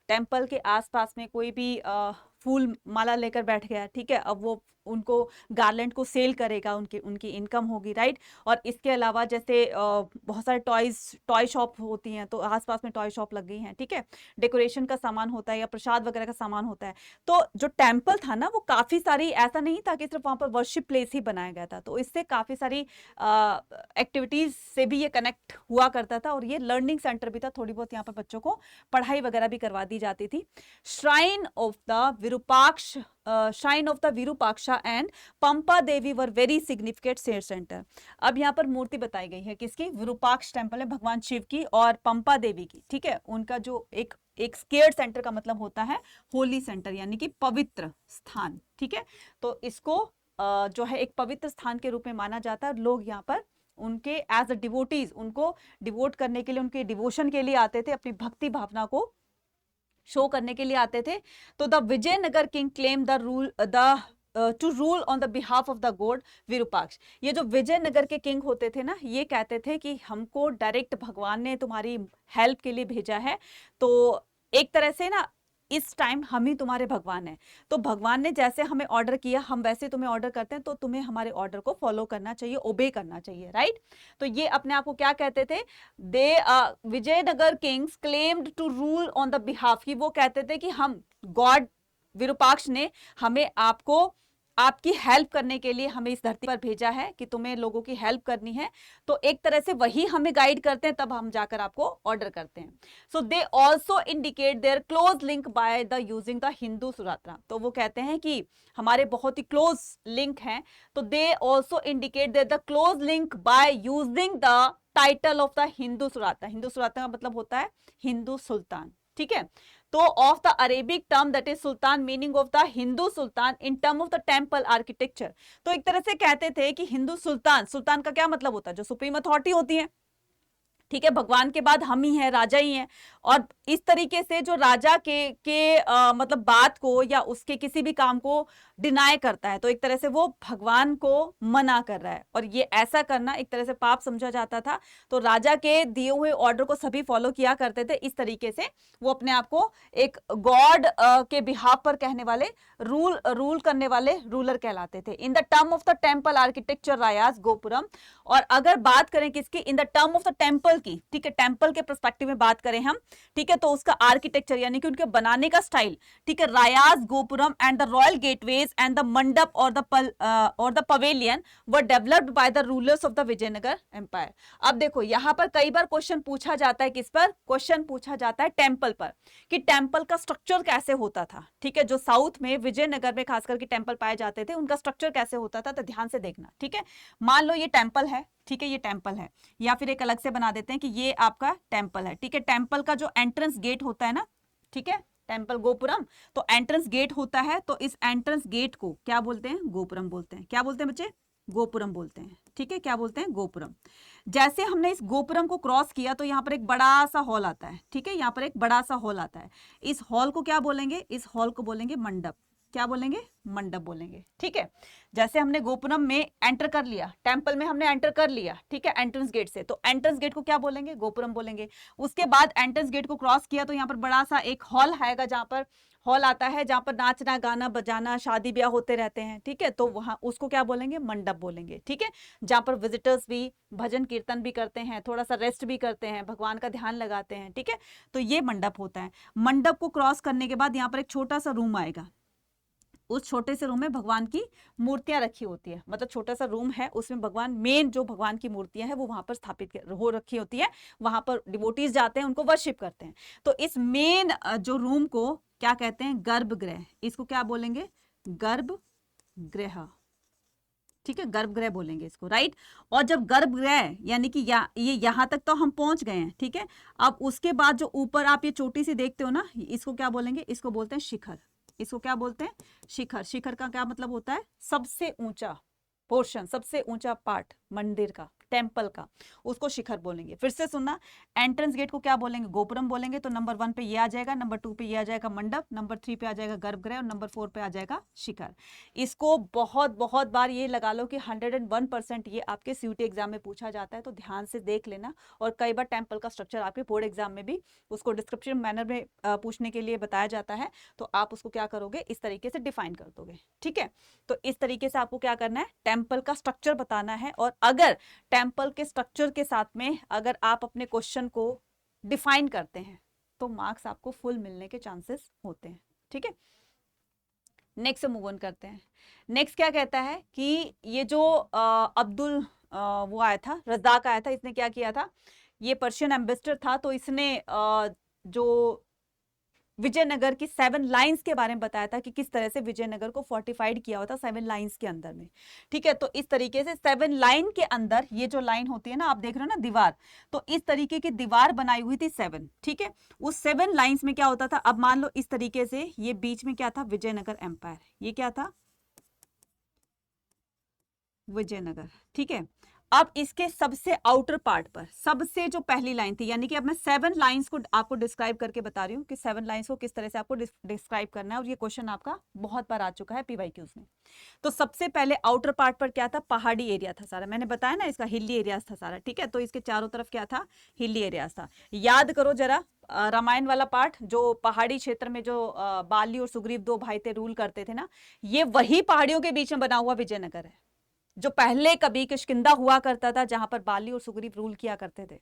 टेम्पल के आसपास में कोई भी फूल माला लेकर बैठ गया, ठीक है, अब वो उनको गार्लैंड को सेल करेगा, उनकी इनकम होगी, राइट। और इसके अलावा जैसे बहुत सारे टॉय शॉप होती हैं, तो आसपास में टॉय शॉप लग गई हैं, ठीक है, डेकोरेशन का सामान होता है या प्रसाद वगैरह का सामान होता है। तो जो टेम्पल था ना, वो काफी सारी, ऐसा नहीं था कि सिर्फ वहां पर वर्शिप प्लेस ही बनाया गया था, तो इससे काफी सारी एक्टिविटीज से भी ये कनेक्ट हुआ करता था, और ये लर्निंग सेंटर भी था। थोड़ी बहुत यहाँ पर बच्चों को पढ़ाई वगैरह भी करवा दी जाती थी। Shrine of the Virupaksha, shrine of the Virupaksha and Pampa Devi were very significant centre. अब यहाँ पर मूर्ति बताई गई है किसकी, विरूपाक्ष टेम्पल है भगवान शिव की, और पंपा देवी की, ठीक है। उनका जो एक स्केयर्ड सेंटर का मतलब होता है होली सेंटर, यानी कि पवित्र स्थान, ठीक है। तो इसको जो है एक पवित्र स्थान के रूप में माना जाता है, और लोग यहाँ पर उनके एज अ डिवोटीज, उनको डिवोट करने के लिए, उनके डिवोशन के लिए आते थे, अपनी भक्ति भावना को शो करने के लिए आते थे। तो the Vijayanagar king claim the rule to rule on the behalf of the god Virupaksha. ये जो विजयनगर के किंग होते थे ना, ये कहते थे कि हमको डायरेक्ट भगवान ने तुम्हारी हेल्प के लिए भेजा है, तो एक तरह से ना इस टाइम हम ही तुम्हारे भगवान हैं, तो भगवान ने जैसे हमें ऑर्डर किया हम वैसे तुम्हें ऑर्डर करते हैं, तो तुम्हें हमारे ऑर्डर को फॉलो करना चाहिए, ओबे करना चाहिए, राइट। तो ये अपने आप को क्या कहते थे, they Vijayanagara kings claimed to rule on the behalf, कि वो कहते थे कि हम गॉड विरूपाक्ष ने हमें आपकी हेल्प करने के लिए हमें इस धरती पर भेजा है कि तुम्हें लोगों की हेल्प करनी है, तो एक तरह से वही हमें गाइड करते हैं, तब हम जाकर आपको ऑर्डर करते हैं। So they also indicate their close link by the using the Hindu Suratra, तो वो कहते हैं कि हमारे बहुत ही क्लोज लिंक हैं, तो they also indicate their the close link by using the title of the Hindu Suratra. Hindu Suratra का मतलब होता है हिंदू सुल्तान, ठीक है। तो of the Arabic term that is sultan, meaning of the Hindu sultan in term of the temple architecture. तो एक तरह से कहते थे कि हिंदू सुल्तान, सुल्तान का क्या मतलब होता है, जो सुप्रीम अथॉरिटी होती है, ठीक है, भगवान के बाद हम ही हैं, राजा ही हैं, और इस तरीके से जो राजा के मतलब बात को या उसके किसी भी काम को डिनाई करता है, तो एक तरह से वो भगवान को मना कर रहा है, और ये ऐसा करना एक तरह से पाप समझा जाता था। तो राजा के दिए हुए ऑर्डर को सभी फॉलो किया करते थे, इस तरीके से वो अपने आप को एक गॉड के बिहाफ पर कहने वाले, रूल करने वाले रूलर कहलाते थे। In the term of the temple architecture Rayas gopuram, और अगर बात करें किसकी, in the term of the temple की, ठीक है, टेम्पल के पर्सपेक्टिव में बात करें हम, ठीक है, तो उसका आर्किटेक्चर यानी कि उनके बनाने का स्टाइल, ठीक है, Rayas gopuram and the royal gateways and the mandap और the pavilion were developed by the rulers of the Vijayanagara empire. अब देखो यहां पर कई बार क्वेश्चन पूछा जाता है, किस पर क्वेश्चन पूछा जाता है, टेम्पल पर, कि टेम्पल का स्ट्रक्चर कैसे होता था, ठीक है, जो साउथ में विजयनगर में खासकर के टेम्पल पाए जाते थे, उनका स्ट्रक्चर कैसे होता था, तो ध्यान से देखना, ठीक है। मान लो ये टेम्पल है, ठीक है, ये टेम्पल है, या फिर एक अलग से बना देते हैं कि ये आपका टेम्पल है, ठीक है। टेम्पल का जो एंट्रेंस गेट होता है ना, ठीक है, टेम्पल गोपुरम, तो एंट्रेंस गेट होता है, तो इस एंट्रेंस गेट को क्या बोलते हैं, गोपुरम बोलते हैं। क्या बोलते हैं बच्चे, गोपुरम बोलते हैं, ठीक है, क्या बोलते हैं, गोपुरम। जैसे हमने इस गोपुरम को क्रॉस किया तो यहाँ पर एक बड़ा सा हॉल आता है, ठीक है, यहाँ पर एक बड़ा सा हॉल आता है, इस हॉल को क्या बोलेंगे, इस हॉल को बोलेंगे मंडप। क्या बोलेंगे, मंडप बोलेंगे, ठीक है। जैसे हमने गोपुरम में एंटर कर लिया, टेम्पल में हमने एंटर कर लिया, ठीक है, एंट्रेंस गेट से, तो एंट्रेंस गेट को क्या बोलेंगे, गोपुरम बोलेंगे। उसके बाद एंट्रेंस गेट को क्रॉस किया तो यहाँ पर बड़ा सा एक हॉल आएगा, जहाँ पर हॉल आता है, जहाँ पर नाचना गाना बजाना शादी ब्याह होते रहते हैं, ठीक है, तो वहां उसको क्या बोलेंगे, मंडप बोलेंगे, ठीक है। जहाँ पर विजिटर्स भी भजन कीर्तन भी करते हैं, थोड़ा सा रेस्ट भी करते हैं, भगवान का ध्यान लगाते हैं, ठीक है, तो ये मंडप होता है। मंडप को क्रॉस करने के बाद यहाँ पर एक छोटा सा रूम आएगा, उस छोटे से रूम में भगवान की मूर्तियां रखी होती है, मतलब छोटा सा रूम है, उसमें भगवान, मेन जो भगवान की मूर्तियां हैं वो वहां पर स्थापित हो रखी होती है, वहां पर डिवोटीज जाते हैं, उनको वर्शिप करते हैं। तो इस मेन जो रूम को क्या कहते हैं, गर्भगृह, इसको क्या बोलेंगे, गर्भगृह, ठीक है, गर्भगृह बोलेंगे इसको, राइट। और जब गर्भगृह यानी कि ये यहां तक तो हम पहुंच गए हैं, ठीक है, अब उसके बाद जो ऊपर आप ये चोटी सी देखते हो ना, इसको क्या बोलेंगे, इसको बोलते हैं शिखर। इसको क्या बोलते हैं, शिखर। शिखर का क्या मतलब होता है, सबसे ऊंचा पोर्शन, सबसे ऊंचा पार्ट मंदिर का, टेम्पल का, उसको शिखर बोलेंगे। फिर से सुनना, एंट्रेंस गेट को क्या बोलेंगे, गोपुरम बोलेंगे, तो नंबर 1 पे ये आ जाएगा, नंबर 2 पे ये आ जाएगा मंडप, नंबर 3 पे आ जाएगा गर्भगृह, और नंबर 4 पे आ जाएगा शिखर। इसको बहुत बहुत बार ये लगा लो कि 101% ये आपके सीयूटी एग्जाम में पूछा जाता है, तो ध्यान से देख लेना। और कई बार टेम्पल का स्ट्रक्चर आपके बोर्ड एग्जाम में भी उसको डिस्क्रिप्शन मैनर में पूछने के लिए बताया जाता है, तो आप उसको क्या करोगे, इस तरीके से डिफाइन कर दोगे, ठीक है। तो इस तरीके से आपको क्या करना है, टेम्पल का स्ट्रक्चर बताना है, और अगर टेम्पल के स्ट्रक्चर के साथ में अगर आप अपने क्वेश्चन को डिफाइन करते हैं तो मार्क्स आपको फुल मिलने के चांसेस होते हैं, ठीक है। नेक्स्ट मूव ऑन करते हैं। नेक्स्ट क्या कहता है कि ये जो अब्दुल वो आया था, रज़ाक आया था, इसने क्या किया था, ये पर्शियन एम्बेसडर था, तो इसने जो विजयनगर की 7 लाइंस के बारे में बताया था कि किस तरह से विजयनगर को फोर्टिफाइड किया हुआ था 7 लाइंस के अंदर में, ठीक है। तो इस तरीके से 7 लाइन के अंदर ये जो लाइन होती है ना, आप देख रहे हो ना दीवार, तो इस तरीके की दीवार बनाई हुई थी 7, ठीक है। उस 7 लाइंस में क्या होता था, अब मान लो इस तरीके से ये बीच में क्या था, विजयनगर एम्पायर, ये क्या था, विजयनगर, ठीक है। अब इसके सबसे आउटर पार्ट पर सबसे जो पहली लाइन थी, यानी कि अब मैं 7 लाइंस को आपको डिस्क्राइब करके बता रही हूँ कि 7 लाइंस को किस तरह से आपको डिस्क्राइब करना है, और ये क्वेश्चन आपका बहुत बार आ चुका है पीवाईक्यूज में। तो सबसे पहले आउटर पार्ट पर क्या था, पहाड़ी एरिया था सारा, मैंने बताया ना इसका हिली एरियाज था सारा, ठीक है। तो इसके चारों तरफ क्या था, हिली एरियाज था। याद करो जरा रामायण वाला पार्ट, जो पहाड़ी क्षेत्र में जो बाली और सुग्रीव 2 भाई थे, रूल करते थे ना, ये वही पहाड़ियों के बीच में बना हुआ विजयनगर है, जो पहले कभी किष्किंधा हुआ करता था, जहां पर बाली और सुग्रीव रूल किया करते थे,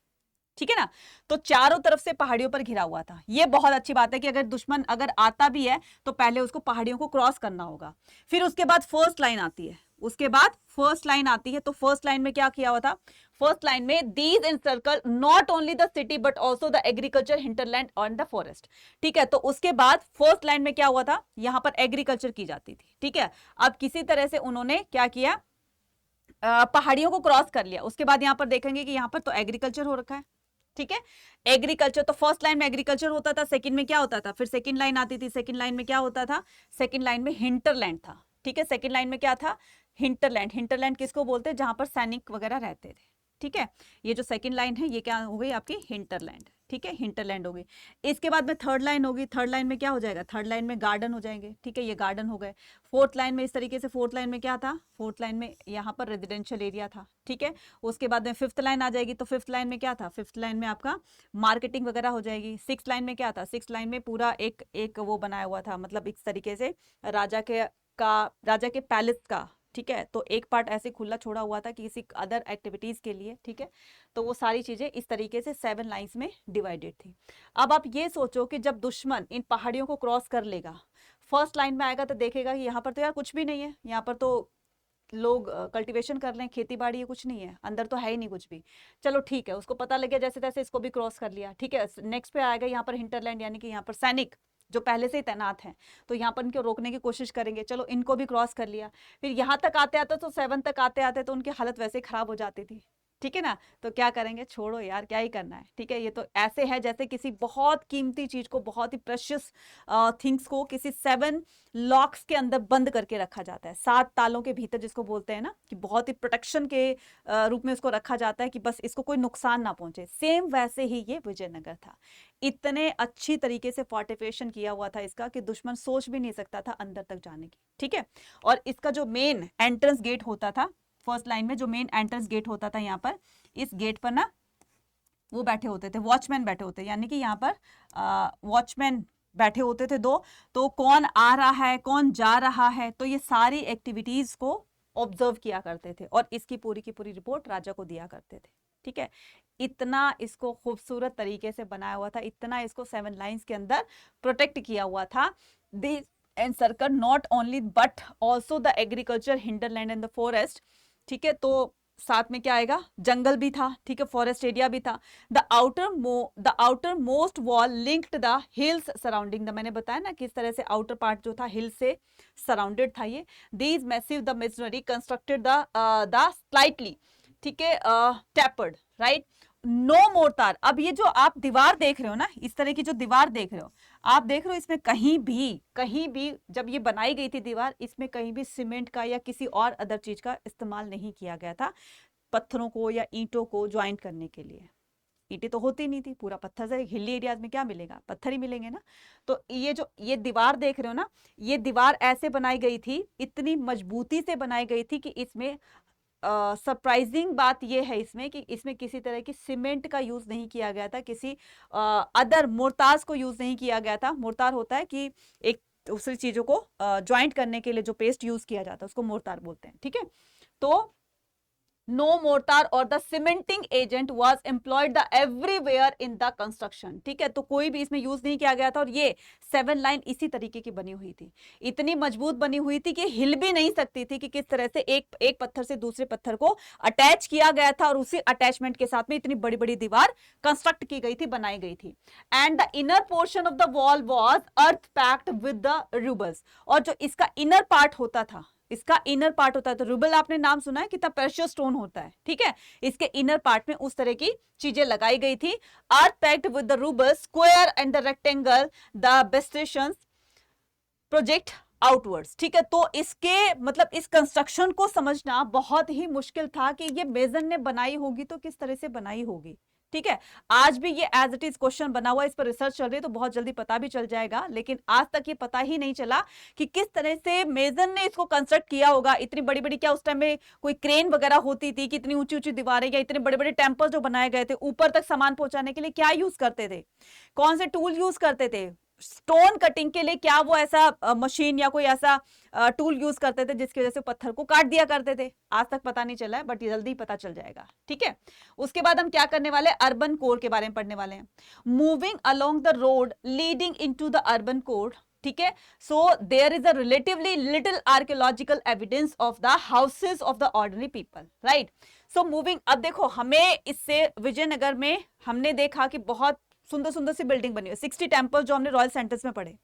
ठीक है ना। तो चारों तरफ से पहाड़ियों पर घिरा हुआ था। ये बहुत अच्छी बात है कि अगर दुश्मन अगर आता भी है तो पहले उसको पहाड़ियों को क्रॉस करना होगा। फिर उसके बाद फर्स्ट लाइन आती है, उसके बाद फर्स्ट लाइन आती है। तो फर्स्ट लाइन में क्या किया हुआ था, फर्स्ट लाइन में these encircle not only the city but also the agriculture hinterland और द फॉरेस्ट, ठीक है। तो उसके बाद फर्स्ट लाइन में क्या हुआ था, यहां पर एग्रीकल्चर की जाती थी, ठीक है। अब किसी तरह से उन्होंने क्या किया, पहाड़ियों को क्रॉस कर लिया। उसके बाद यहां पर देखेंगे कि यहां पर तो एग्रीकल्चर हो रखा है, ठीक है। एग्रीकल्चर, तो फर्स्ट लाइन में एग्रीकल्चर होता था, सेकंड में क्या होता था, फिर सेकंड लाइन आती थी, सेकंड लाइन में क्या होता था, सेकंड लाइन में हिंटरलैंड था, ठीक है। सेकंड लाइन में क्या था, हिंटरलैंड। हिंटरलैंड किसको बोलते हैं, जहां पर सैनिक वगैरह रहते थे, ठीक है। ये जो सेकंड लाइन है ये क्या हो गई आपकी, हिंटरलैंड, ठीक है, हिंटरलैंड होगी। इसके बाद में थर्ड लाइन होगी, थर्ड लाइन में क्या हो जाएगा, थर्ड लाइन में गार्डन हो जाएंगे, ठीक है, ये गार्डन हो गए। फोर्थ लाइन में इस तरीके से, फोर्थ लाइन में क्या था, फोर्थ लाइन में यहाँ पर रेजिडेंशियल एरिया था, ठीक है। उसके बाद में फिफ्थ लाइन आ जाएगी, तो फिफ्थ लाइन में क्या था, फिफ्थ लाइन में आपका मार्केटिंग वगैरह हो जाएगी। सिक्स लाइन में क्या था, सिक्स लाइन में पूरा एक वो बनाया हुआ था, मतलब इस तरीके से राजा के पैलेस का, ठीक है। तो एक पार्ट ऐसे खुला छोड़ा हुआ था कि किसी अदर एक्टिविटीज के लिए, ठीक है। तो वो सारी चीजें इस तरीके से 7 लाइंस में डिवाइडेड थी। अब आप ये सोचो कि जब दुश्मन इन पहाड़ियों को क्रॉस कर लेगा, फर्स्ट लाइन में आएगा तो देखेगा कि यहाँ पर तो यार कुछ भी नहीं है, यहाँ पर तो लोग कल्टीवेशन कर लें, खेती बाड़ी है, कुछ नहीं है, अंदर तो है ही नहीं कुछ भी। चलो ठीक है, उसको पता लग गया, जैसे तैसे इसको भी क्रॉस कर लिया, ठीक है। नेक्स्ट पे आएगा यहाँ पर हिंटरलैंड, यानी कि यहाँ पर सैनिक जो पहले से ही तैनात हैं, तो यहाँ पर इनको रोकने की कोशिश करेंगे। चलो इनको भी क्रॉस कर लिया। फिर यहाँ तक आते आते तो 7 तक आते आते तो उनकी हालत वैसे ही खराब हो जाती थी, ठीक है ना। तो क्या करेंगे, छोड़ो यार, क्या ही करना है, ठीक है। ये तो ऐसे है जैसे किसी बहुत कीमती चीज को, बहुत ही प्रेशियस थिंग्स को किसी 7 लॉक्स के अंदर बंद करके रखा जाता है, 7 तालों के भीतर, जिसको बोलते हैं ना कि बहुत ही प्रोटेक्शन के रूप में उसको रखा जाता है कि बस इसको कोई नुकसान ना पहुंचे। सेम वैसे ही ये विजयनगर था। इतने अच्छी तरीके से फोर्टिफिकेशन किया हुआ था इसका कि दुश्मन सोच भी नहीं सकता था अंदर तक जाने की, ठीक है। और इसका जो मेन एंट्रेंस गेट होता था, फर्स्ट लाइन में जो मेन एंट्रेंस गेट होता था, यहाँ पर इस गेट पर ना वो बैठे होते थे, वॉचमैन बैठे होते, यानी कि यहाँ पर वॉचमैन बैठे होते थे 2। तो कौन आ रहा है, कौन जा रहा है, तो ये सारी एक्टिविटीज को ऑब्जर्व किया करते थे और इसकी पूरी की पूरी रिपोर्ट राजा को दिया करते थे, ठीक है। इतना इसको खूबसूरत तरीके से बनाया हुआ था, इतना इसको 7 लाइंस के अंदर प्रोटेक्ट किया हुआ था। This encircle not only but also the agriculture, hinterland and the forest, ठीक है। तो साथ में क्या आएगा, जंगल भी था, ठीक है, फॉरेस्ट एरिया भी था। The outer most wall linked the hills surrounding the, मैंने बताया ना किस तरह से आउटर पार्ट जो था हिल से सराउंडेड था ये। These massive the missionary constructed the slightly, ठीक है, टैपर्ड, राइट, नो मोर्टार। अब ये जो आप दीवार देख रहे हो ना, इस तरह की जो दीवार देख रहे हो, आप देख रहे हो इसमें कहीं भी जब ये बनाई गई थी दीवार, इसमें कहीं भी सीमेंट का या किसी और अदर चीज का इस्तेमाल नहीं किया गया था पत्थरों को या ईंटों को ज्वाइंट करने के लिए। ईंटें तो होती नहीं थी, पूरा पत्थर से, हिली एरियाज में क्या मिलेगा, पत्थर ही मिलेंगे ना। तो ये दीवार देख रहे हो ना, ये दीवार ऐसे बनाई गई थी, इतनी मजबूती से बनाई गई थी कि इसमें सरप्राइजिंग बात यह है इसमें कि इसमें किसी तरह की सीमेंट का यूज नहीं किया गया था, किसी अदर मोर्टार्स को यूज नहीं किया गया था। मोर्टार होता है कि एक दूसरी चीजों को ज्वाइंट करने के लिए जो पेस्ट यूज किया जाता है उसको मोर्टार बोलते हैं, ठीक है। तो no mortar or the cementing agent was employed the everywhere in the construction, ठीक है। तो कोई भी इसमें यूज नहीं किया गया था और ये 7 लाइन इसी तरीके की बनी हुई थी, इतनी मजबूत बनी हुई थी कि हिल भी नहीं सकती थी, कि किस तरह से एक पत्थर से दूसरे पत्थर को अटैच किया गया था और उसी अटैचमेंट के साथ में इतनी बड़ी बड़ी दीवार कंस्ट्रक्ट की गई थी, बनाई गई थी। And the inner portion of the wall was earth packed with the roubles, और जो इसका इनर पार्ट होता था, इसका इनर पार्ट होता है, तो रूबल आपने नाम सुना है, कितना प्रेशियस स्टोन होता है, ठीक है। इसके इनर पार्ट में उस तरह की चीजें लगाई गई थी। Earth packed with the rubble, square and the rectangle, the bastions project outwards, ठीक है। तो इसके मतलब इस कंस्ट्रक्शन को समझना बहुत ही मुश्किल था कि ये मेजन ने बनाई होगी तो किस तरह से बनाई होगी, ठीक है। आज भी ये एज इट इज क्वेश्चन बना हुआ, इस पर रिसर्च चल रही है तो बहुत जल्दी पता भी चल जाएगा, लेकिन आज तक ये पता ही नहीं चला कि किस तरह से मेजन ने इसको कंस्ट्रक्ट किया होगा। इतनी बड़ी बड़ी, क्या उस टाइम में कोई क्रेन वगैरह होती थी कि इतनी ऊंची ऊंची दीवारें या इतने बड़े बड़े टेम्पल जो बनाए गए थे ऊपर तक सामान पहुंचाने के लिए क्या यूज करते थे, कौन से टूल यूज करते थे, स्टोन कटिंग के लिए क्या वो ऐसा मशीन या कोई ऐसा टूल यूज करते थे जिसकी वजह से पत्थर को काट दिया करते थे। आज तक पता नहीं चला है, बट जल्दी पता चल जाएगा, ठीक है। उसके बाद हम क्या करने वाले, अर्बन कोर के बारे में पढ़ने वाले हैं। Moving along the road leading into the urban core, ठीक है। So there is a relatively little archaeological evidence of the houses of the ordinary people, right. So moving, अब देखो हमें इससे विजयनगर में हमने देखा कि बहुत सुंदर सुंदर सी बिल्डिंग बनी है, 60 टेम्पल जो हमने रॉयल सेंटर्स में पढ़े।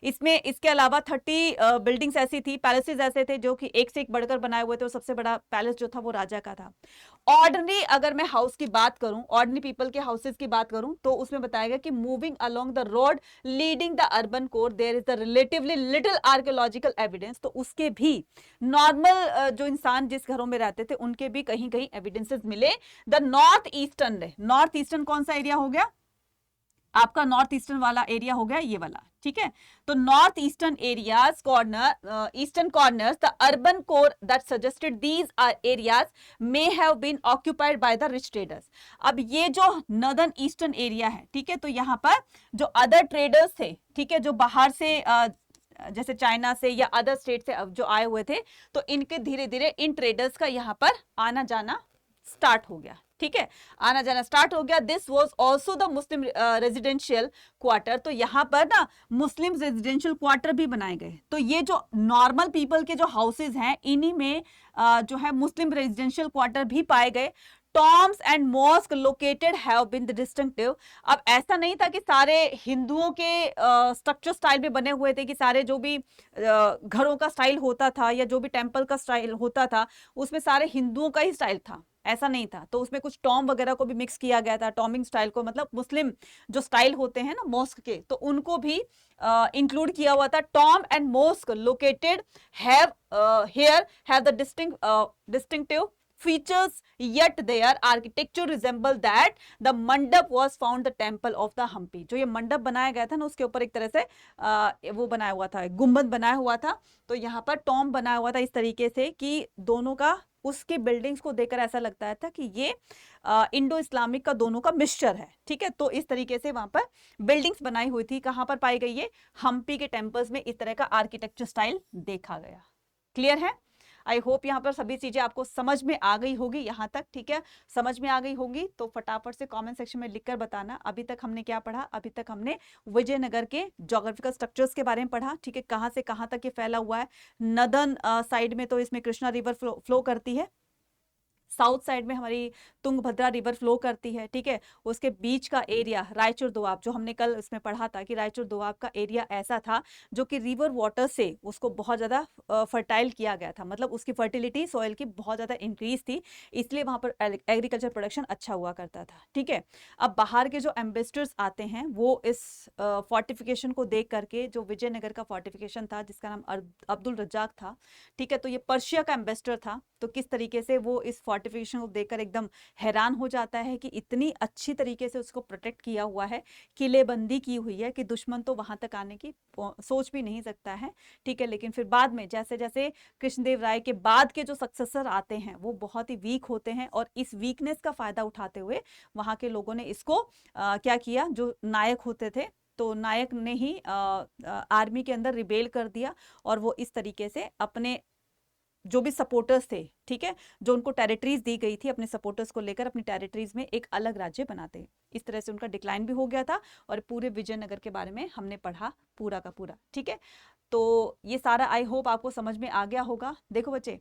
इसमें इसके अलावा 30 बिल्डिंग्स ऐसी थी, पैलेसेस ऐसे थे जो कि एक से एक बढ़कर बनाए हुए थे, और सबसे बड़ा पैलेस जो था वो राजा का था। ऑर्डिनरी, अगर मैं हाउस की बात करूं, ऑर्डिनरी पीपल के हाउसेस की बात करूं, तो उसमें बताया गया कि moving along the road leading the urban core there is the relatively little archaeological evidence. तो उसके भी नॉर्मल जो इंसान जिस घरों में रहते थे उनके भी कहीं कहीं एविडेंसेस मिले। द नॉर्थ ईस्टर्न कौन सा एरिया हो गया आपका, नॉर्थ ईस्टर्न वाला एरिया हो गया ये वाला, ठीक है। तो north eastern areas eastern corners the urban core that suggested these areas may have been occupied by the rich traders. अब ये जो नॉर्दर्न ईस्टर्न एरिया है, ठीक है, तो यहाँ पर जो अदर ट्रेडर्स थे, ठीक है, जो बाहर से जैसे चाइना से या अदर स्टेट से जो आए हुए थे, तो इनके धीरे धीरे इन ट्रेडर्स का यहाँ पर आना जाना स्टार्ट हो गया, ठीक है, आना जाना स्टार्ट हो गया। This was also the Muslim residential quarter. तो यहाँ पर ना मुस्लिम रेजिडेंशियल क्वार्टर भी बनाए गए। तो ये जो नॉर्मल पीपल के जो हाउसेज हैं, इन्हीं में जो है मुस्लिम रेजिडेंशियल क्वार्टर भी पाए गए। Tombs and mosque located have been the distinctive. अब ऐसा नहीं था कि सारे हिंदुओं के स्ट्रक्चर स्टाइल में बने हुए थे, कि सारे जो भी घरों का स्टाइल होता था या जो भी टेम्पल का स्टाइल होता था उसमें सारे हिंदुओं का ही स्टाइल था, ऐसा नहीं था। तो उसमें कुछ टॉम वगैरह को भी मिक्स किया गया था, टॉमिंग स्टाइल को, मतलब मुस्लिम जो स्टाइल होते हैं ना मॉस्क के, तो उनको भी इंक्लूड किया हुआ था। Tomb and mosque located have here have the distinctive features, yet their architecture resemble that the mandap was found the temple of the Hampi। जो ये मंडप बनाया गया था ना, उसके ऊपर एक तरह से वो बनाया हुआ था, गुम्बद बनाया हुआ था। तो यहाँ पर टॉम बनाया हुआ था इस तरीके से कि दोनों का, उसके बिल्डिंग्स को देखकर ऐसा लगता था कि ये इंडो इस्लामिक का दोनों का मिक्सचर है, ठीक है। तो इस तरीके से वहां पर बिल्डिंग्स बनाई हुई थी। कहां पर पाई गई है, हम्पी के टेम्पल्स में इस तरह का आर्किटेक्चर स्टाइल देखा गया। क्लियर है? आई होप यहाँ पर सभी चीजें आपको समझ में आ गई होगी यहाँ तक, ठीक है। समझ में आ गई होगी तो फटाफट से कमेंट सेक्शन में लिखकर बताना। अभी तक हमने क्या पढ़ा, अभी तक हमने विजयनगर के ज्योग्राफिकल स्ट्रक्चर्स के बारे में पढ़ा, ठीक है, कहाँ से कहाँ तक ये फैला हुआ है। नदर्न साइड में तो इसमें कृष्णा रिवर फ्लो करती है, साउथ साइड में हमारी तुंगभद्रा रिवर फ्लो करती है, ठीक है। उसके बीच का एरिया रायचूर दोआब, जो हमने कल इसमें पढ़ा था कि रायचूर दोआब का एरिया ऐसा था जो कि रिवर वाटर से उसको बहुत ज़्यादा फर्टाइल किया गया था, मतलब उसकी फर्टिलिटी सॉइल की बहुत ज़्यादा इंक्रीज थी, इसलिए वहाँ पर एग्रीकल्चर प्रोडक्शन अच्छा हुआ करता था, ठीक है। अब बाहर के जो एम्बेसडर्स आते हैं वो इस फोर्टिफिकेशन को देख करके, जो विजयनगर का फोर्टिफिकेशन था जिसका नाम अब्दुल रज्जाक था, ठीक है, तो ये पर्शिया का एम्बेसडर था। तो किस तरीके से वो इस फोर्टिफिकेशन को देखकर एकदम हैरान हो जाता है कि इतनी अच्छी तरीके से उसको प्रोटेक्ट किया हुआ है, किलेबंदी की हुई है कि दुश्मन तो वहां तक आने की सोच भी नहीं सकता है, ठीक है। लेकिन फिर बाद में जैसे जैसे कृष्णदेव राय के बाद के जो सक्सेसर आते हैं वो बहुत ही वीक होते हैं, और इस वीकनेस का फायदा उठाते हुए वहां के लोगों ने इसको क्या किया, जो नायक होते थे तो नायक ने ही आर्मी के अंदर रिबेल कर दिया, और वो इस तरीके से अपने जो भी सपोर्टर्स थे, ठीक है, जो उनको टेरिटरीज दी गई थी, अपने सपोर्टर्स को लेकर अपनी टेरिटरीज में एक अलग राज्य बनाते। इस तरह से उनका डिक्लाइन भी हो गया था, और पूरे विजयनगर के बारे में हमने पढ़ा पूरा का पूरा, ठीक है। तो ये सारा आई होप आपको समझ में आ गया होगा। देखो बच्चे,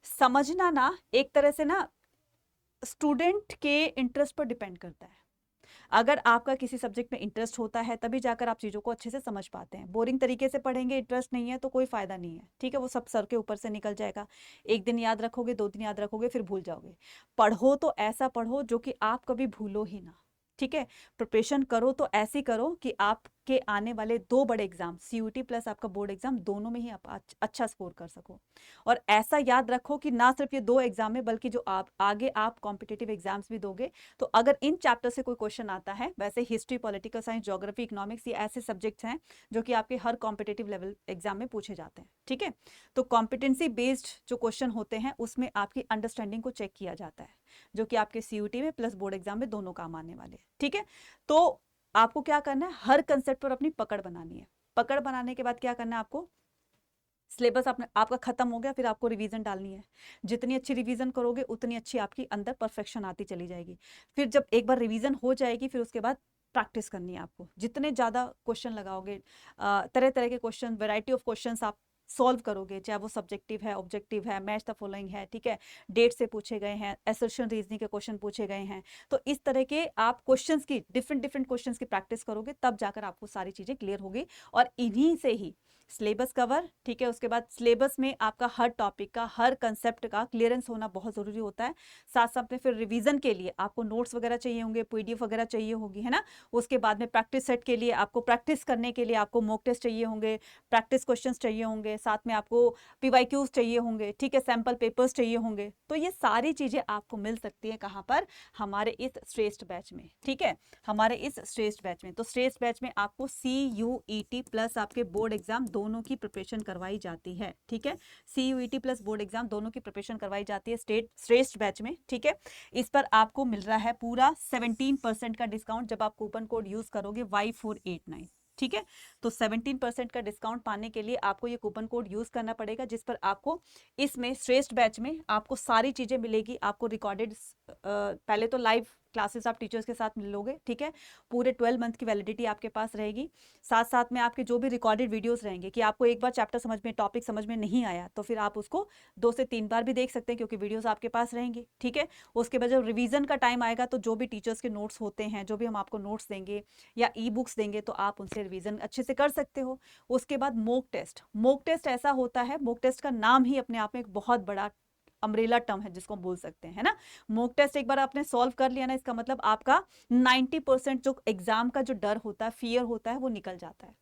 समझना ना एक तरह से ना स्टूडेंट के इंटरेस्ट पर डिपेंड करता है। अगर आपका किसी सब्जेक्ट में इंटरेस्ट होता है तभी जाकर आप चीज़ों को अच्छे से समझ पाते हैं। बोरिंग तरीके से पढ़ेंगे, इंटरेस्ट नहीं है तो कोई फायदा नहीं है, ठीक है, वो सब सर के ऊपर से निकल जाएगा। एक दिन याद रखोगे, 2 दिन याद रखोगे, फिर भूल जाओगे। पढ़ो तो ऐसा पढ़ो जो कि आप कभी भूलो ही ना, ठीक है। प्रिपरेशन करो तो ऐसी करो कि आपके आने वाले 2 बड़े एग्जाम, सीयूटी प्लस आपका बोर्ड एग्जाम, दोनों में ही आप अच्छा स्कोर कर सको। और ऐसा याद रखो कि ना सिर्फ ये 2 एग्जाम है, बल्कि जो आप आगे आप कॉम्पिटिटिव एग्जाम्स भी दोगे, तो अगर इन चैप्टर से कोई क्वेश्चन आता है, वैसे history, political science, geography, economics, ये ऐसे सब्जेक्ट्स हैं जो कि आपके हर कॉम्पिटिटिव लेवल एग्जाम में पूछे जाते हैं। ठीक है, तो कॉम्पिटेंसी बेस्ड जो क्वेश्चन होते हैं उसमें आपकी अंडरस्टैंडिंग को चेक किया जाता है, जो कि आपके सीयूटी में प्लस बोर्ड एग्जाम में दोनों काम आने वाले हैं। ठीक है, तो आपको क्या करना है, हर कंसेप्ट पर अपनी पकड़ बनानी है। पकड़ बनाने के बाद क्या करना है, आपको सिलेबस आपका खत्म हो गया, फिर आपको रिवीजन डालनी है। जितनी अच्छी रिवीजन करोगे उतनी अच्छी आपकी अंदर परफेक्शन आती चली जाएगी। फिर जब एक बार रिवीजन हो जाएगी, फिर उसके बाद प्रैक्टिस करनी है आपको। जितने ज़्यादा क्वेश्चन लगाओगे, तरह तरह के क्वेश्चन, वैरायटी ऑफ क्वेश्चंस आप सॉल्व करोगे, चाहे वो सब्जेक्टिव है, ऑब्जेक्टिव है, मैच द फॉलोइंग है, ठीक है, डेट से पूछे गए हैं, असर्शन रीजनिंग के क्वेश्चन पूछे गए हैं, तो इस तरह के आप क्वेश्चंस की डिफरेंट क्वेश्चंस की प्रैक्टिस करोगे, तब जाकर आपको सारी चीज़ें क्लियर होगी। और इन्हीं से ही सिलेबस कवर, ठीक है, उसके बाद सिलेबस में आपका हर टॉपिक का, हर कंसेप्ट का क्लियरेंस होना बहुत ज़रूरी होता है। साथ साथ में फिर रिवीजन के लिए आपको नोट्स वगैरह चाहिए होंगे, पीडीएफ वगैरह चाहिए होगी, है ना। उसके बाद में प्रैक्टिस सेट के लिए आपको, प्रैक्टिस करने के लिए आपको मॉक टेस्ट चाहिए होंगे, प्रैक्टिस क्वेश्चंस चाहिए होंगे, साथ में आपको पीवाईक्यूज चाहिए होंगे, ठीक है, सैम्पल पेपर्स चाहिए होंगे। तो ये सारी चीज़ें आपको मिल सकती है कहाँ पर, हमारे इस श्रेष्ठ बैच में। ठीक है, हमारे इस श्रेष्ठ बैच में, तो श्रेष्ठ बैच में आपको CUET प्लस आपके बोर्ड एग्जाम दोनों की प्रिपरेशन करवाई जाती है। ठीक है, CUET प्लस बोर्ड एग्जाम दोनों की प्रिपरेशन करवाई जाती है श्रेष्ठ बैच में। ठीक है, इस पर आपको मिल रहा है पूरा 17% का डिस्काउंट, जब आप कूपन कोड यूज करोगे Y489। ठीक है, तो 17% का डिस्काउंट पाने के लिए आपको ये कूपन कोड यूज करना पड़ेगा, जिस पर आपको इसमें श्रेष्ठ बैच में आपको सारी चीजें मिलेगी। आपको रिकॉर्डेड, पहले तो लाइव क्लासेस आप टीचर्स के साथ मिलोगे, ठीक है, पूरे 12 मंथ की वैलिडिटी आपके पास रहेगी। साथ साथ में आपके जो भी रिकॉर्डेड वीडियोस रहेंगे, कि आपको एक बार चैप्टर समझ में, टॉपिक समझ में नहीं आया, तो फिर आप उसको 2 से 3 बार भी देख सकते हैं, क्योंकि वीडियोस आपके पास रहेंगी। ठीक है, उसके बाद जब रिवीजन का टाइम आएगा, तो जो भी टीचर्स के नोट्स होते हैं, जो भी हम आपको नोट्स देंगे या ई बुक्स देंगे, तो आप उनसे रिवीजन अच्छे से कर सकते हो। उसके बाद मॉक टेस्ट। मॉक टेस्ट ऐसा होता है, मॉक टेस्ट का नाम ही अपने आप में एक बहुत बड़ा अम्ब्रेला टर्म है, जिसको हम बोल सकते हैं, है ना। मॉक टेस्ट एक बार आपने सॉल्व कर लिया ना, इसका मतलब आपका 90% जो एग्जाम का जो डर होता है, फियर होता है, वो निकल जाता है।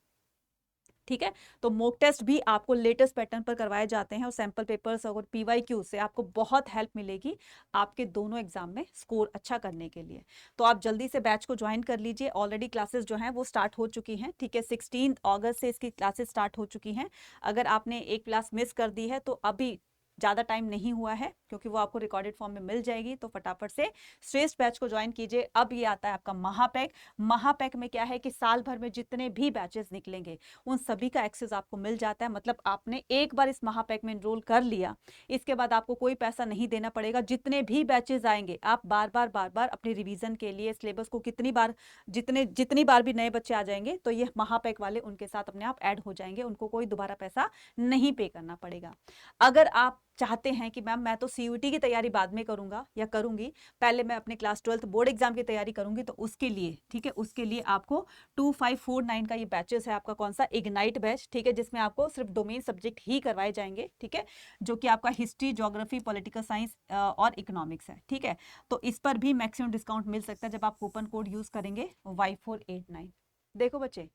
ठीक है, तो मॉक टेस्ट भी आपको लेटेस्ट पैटर्न पर करवाए जाते हैं, और सैंपल पेपर्स और पीवाईक्यू से आपको बहुत हेल्प मिलेगी आपके दोनों एग्जाम में स्कोर अच्छा करने के लिए। तो आप जल्दी से बैच को ज्वाइन कर लीजिए। ऑलरेडी क्लासेस जो हैं वो स्टार्ट हो चुकी हैं। ठीक है, 16 अगस्त से इसकी क्लासेस स्टार्ट हो चुकी हैं। अगर आपने एक क्लास मिस कर दी है, तो अभी ज़्यादा टाइम नहीं हुआ है, क्योंकि वो आपको रिकॉर्डेड फॉर्म में मिल जाएगी। तो फटाफट से श्रेष्ठ बैच को ज्वाइन कीजिए। अब ये आता है आपका महापैक। महापैक में क्या है कि साल भर में जितने भी बैचेस निकलेंगे, उन सभी का एक्सेस आपको मिल जाता है। मतलब आपने एक बार इस महापैक में एनरोल कर लिया, इसके बाद आपको कोई पैसा नहीं देना पड़ेगा। जितने भी बैचेस आएंगे, आप बार बार अपने रिवीजन के लिए सिलेबस को जितनी बार भी नए बच्चे आ जाएंगे, तो ये महापैक वाले उनके साथ अपने आप ऐड हो जाएंगे, उनको कोई दोबारा पैसा नहीं पे करना पड़ेगा। अगर आप चाहते हैं कि मैम मैं तो सीयूटी की तैयारी बाद में करूंगा या करूंगी, पहले मैं अपने क्लास 12th बोर्ड एग्जाम की तैयारी करूंगी, तो उसके लिए, ठीक है, उसके लिए आपको 2549 का ये बैचेस है आपका, कौन सा, इग्नाइट बैच। ठीक है, जिसमें आपको सिर्फ डोमेन सब्जेक्ट ही करवाए जाएंगे। ठीक है, जो कि आपका हिस्ट्री, ज्योग्राफी, पॉलिटिकल साइंस और इकोनॉमिक्स है। ठीक है, तो इस पर भी मैक्सिमम डिस्काउंट मिल सकता है, जब आप कूपन कोड यूज करेंगे Y489। देखो बच्चे,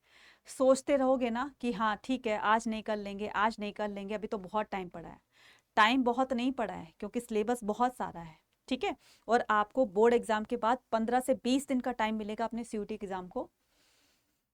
सोचते रहोगे ना कि हाँ ठीक है, आज नहीं कर लेंगे, आज नहीं कर लेंगे, अभी तो बहुत टाइम पड़ा है। टाइम बहुत नहीं पड़ा है, क्योंकि सिलेबस बहुत सारा है। ठीक है, और आपको बोर्ड एग्जाम के बाद 15 से 20 दिन का टाइम मिलेगा अपने सीयूटी एग्जाम को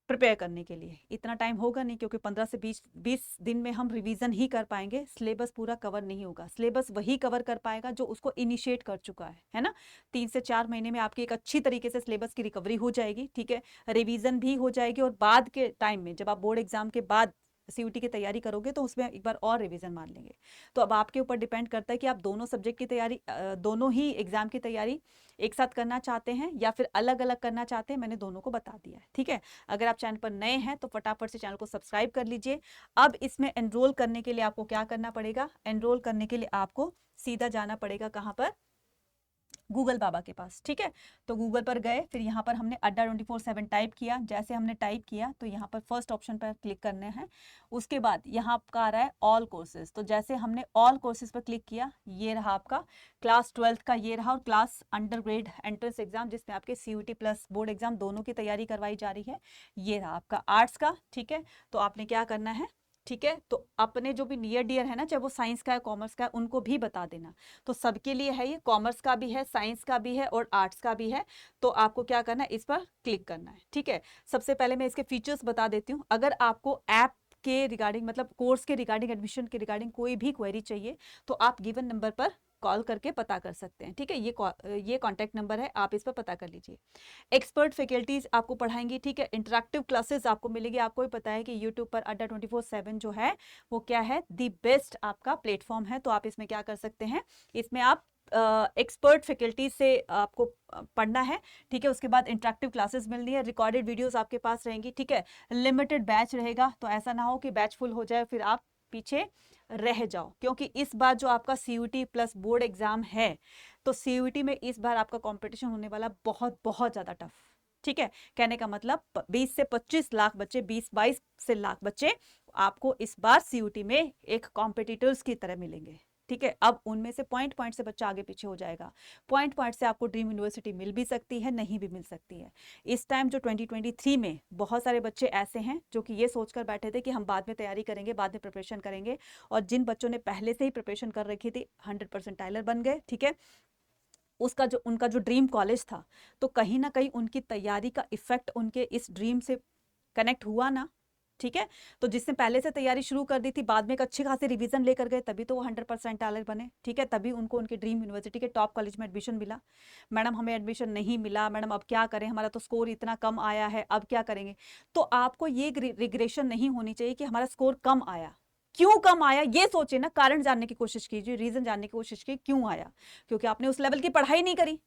प्रिपेयर करने के लिए। इतना टाइम होगा नहीं, क्योंकि 15 से 20 दिन में हम रिवीजन ही कर पाएंगे, सिलेबस पूरा कवर नहीं होगा। सिलेबस वही कवर कर पाएगा जो उसको इनिशिएट कर चुका है ना। 3 से 4 महीने में आपकी एक अच्छी तरीके से सिलेबस की रिकवरी हो जाएगी। ठीक है, रिवीजन भी हो जाएगी, और बाद के टाइम में जब आप बोर्ड एग्जाम के बाद सीयूटी की तैयारी करोगे, तो उसमें एक बार और रिवीजन मार लेंगे। तो अब आपके ऊपर डिपेंड करता है कि आप दोनों सब्जेक्ट की तैयारी, दोनों ही एग्जाम की तैयारी एक साथ करना चाहते हैं या फिर अलग अलग करना चाहते हैं। मैंने दोनों को बता दिया है। ठीक है, अगर आप चैनल पर नए हैं तो फटाफट से चैनल को सब्सक्राइब कर लीजिए। अब इसमें एनरोल करने के लिए आपको क्या करना पड़ेगा, एनरोल करने के लिए आपको सीधा जाना पड़ेगा कहाँ पर, गूगल बाबा के पास, ठीक है। तो गूगल पर गए, फिर यहाँ पर हमने अड्डा 24/7 टाइप किया। जैसे हमने टाइप किया तो यहाँ पर फर्स्ट ऑप्शन पर क्लिक करने हैं। उसके बाद यहाँ आपका आ रहा है ऑल कोर्सेज। तो जैसे हमने ऑल कोर्सेज पर क्लिक किया, ये रहा आपका क्लास 12th का, ये रहा, और class under grade entrance exam जिसमें आपके CUT प्लस बोर्ड एग्जाम दोनों की तैयारी करवाई जा रही है, ये रहा आपका आर्ट्स का, ठीक है। तो आपने क्या करना है, ठीक है, तो अपने जो भी नियर डियर है ना, चाहे वो साइंस का है कॉमर्स का है, उनको भी बता देना। तो सबके लिए है ये, कॉमर्स का भी है, साइंस का भी है और आर्ट्स का भी है। तो आपको क्या करना है, इस पर क्लिक करना है, ठीक है। सबसे पहले मैं इसके फीचर्स बता देती हूँ। अगर आपको ऐप के रिगार्डिंग, मतलब कोर्स के रिगार्डिंग, एडमिशन के रिगार्डिंग कोई भी क्वेरी चाहिए तो आप गिवन नंबर पर कॉल करके पता कर सकते हैं, ठीक है। ये कॉन्टैक्ट नंबर है, आप इस पर पता कर लीजिए। एक्सपर्ट फैकल्टीज आपको पढ़ाएंगी, ठीक है। इंटरेक्टिव क्लासेस आपको मिलेगी। आपको भी पता है कि यूट्यूब पर अड्डा 24/7 जो है वो क्या है, दी बेस्ट आपका प्लेटफॉर्म है। तो आप इसमें क्या कर सकते हैं, इसमें आप एक्सपर्ट फैकल्टीज से आपको पढ़ना है, ठीक है। उसके बाद इंटरेक्टिव क्लासेस मिलनी है, रिकॉर्डेड वीडियोस आपके पास रहेंगी, ठीक है। लिमिटेड बैच रहेगा, तो ऐसा ना हो कि बैच फुल हो जाए फिर आप पीछे रह जाओ, क्योंकि इस बार जो आपका CUT प्लस बोर्ड एग्जाम है, तो CUT में इस बार आपका कंपटीशन होने वाला बहुत बहुत ज्यादा टफ, ठीक है। कहने का मतलब 20 से 25 लाख बच्चे, 20-22 से लाख बच्चे आपको इस बार CUT में एक कॉम्पिटिटर्स की तरह मिलेंगे, ठीक है। अब उनमें से पॉइंट से बच्चा आगे पीछे हो जाएगा। पॉइंट से आपको ड्रीम यूनिवर्सिटी मिल भी सकती है, नहीं भी मिल सकती है। इस टाइम जो 2023 में बहुत सारे बच्चे ऐसे हैं जो कि ये सोचकर बैठे थे कि हम बाद में तैयारी करेंगे, बाद में प्रिपरेशन करेंगे, और जिन बच्चों ने पहले से ही प्रिपरेशन कर रखी थी 100% टाइलर बन गए, ठीक है। उनका जो ड्रीम कॉलेज था, तो कहीं ना कहीं उनकी तैयारी का इफेक्ट उनके इस ड्रीम से कनेक्ट हुआ ना, ठीक है। तो जिसने पहले से तैयारी शुरू कर दी थी, बाद में एक अच्छी खासी रिवीजन लेकर गए, तभी तो वो 100% टाइलर बने, ठीक है। तभी उनको उनके ड्रीम यूनिवर्सिटी के टॉप कॉलेज में एडमिशन मिला। मैडम हमें एडमिशन नहीं मिला, मैडम अब क्या करें, हमारा तो स्कोर इतना कम आया है, अब क्या करेंगे। तो आपको ये रिग्रेशन नहीं होनी चाहिए कि हमारा स्कोर कम आया, क्यों कम आया ये सोचिए ना, कारण जानने की कोशिश कीजिए, रीजन जानने की कोशिश कीजिए क्यों आया। क्योंकि आपने उस लेवल की पढ़ाई नहीं करी।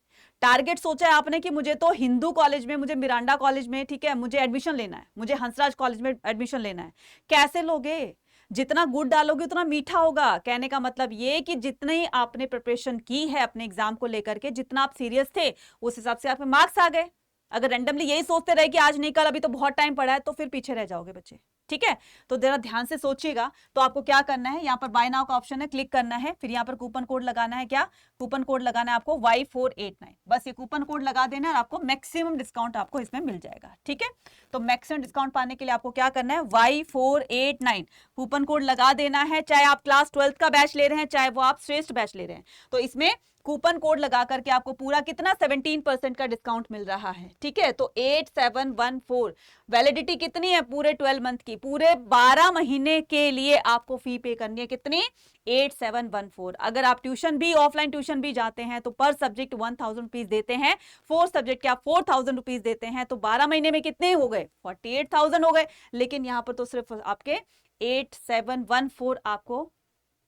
टारगेट सोचा है आपने कि मुझे तो हिंदू कॉलेज में, मुझे मिरांडा कॉलेज में, ठीक है, मुझे एडमिशन लेना है, मुझे हंसराज कॉलेज में एडमिशन लेना है। कैसे लोगे, जितना गुड़ डालोगे उतना मीठा होगा। कहने का मतलब ये कि जितनी आपने प्रिपरेशन की है अपने एग्जाम को लेकर के, जितना आप सीरियस थे, उस हिसाब से आपके मार्क्स आ गए। अगर रैंडमली यही सोचते रहे कि आज नहीं कल, अभी तो बहुत टाइम पड़ा है, तो फिर पीछे रह जाओगे बच्चे, ठीक है। तो जरा ध्यान से सोचिएगा। तो आपको क्या करना है, यहाँ पर बाय नाउ का ऑप्शन है, क्लिक करना है, फिर यहाँ पर कूपन कोड लगाना है। क्या कूपन कोड लगाना है आपको, Y489। बस ये कूपन कोड लगा देना है और आपको मैक्सिमम डिस्काउंट आपको इसमें मिल जाएगा, ठीक है। तो मैक्सिमम डिस्काउंट पाने के लिए आपको क्या करना है, Y489 कूपन कोड लगा देना है। चाहे आप क्लास 12th का बैच ले रहे हैं, चाहे वो आप श्रेष्ठ बैच ले रहे हैं, तो इसमें कूपन कोड लगा करके आपको पूरा कितना 17% का डिस्काउंट मिल रहा है, ठीक है। तो 8714 वैलिडिटी कितनी है, पूरे 12 मंथ की, पूरे 12 महीने के लिए आपको फी पे करनी है, कितनी 8714। अगर आप ट्यूशन भी, ऑफलाइन ट्यूशन भी जाते हैं तो पर सब्जेक्ट 1000 रुपीज देते हैं, 4 सब्जेक्ट के आप 4000 रुपीज देते हैं, तो 12 महीने में कितने हो गए, 48,000 हो गए। लेकिन यहां पर तो सिर्फ आपके 8714 आपको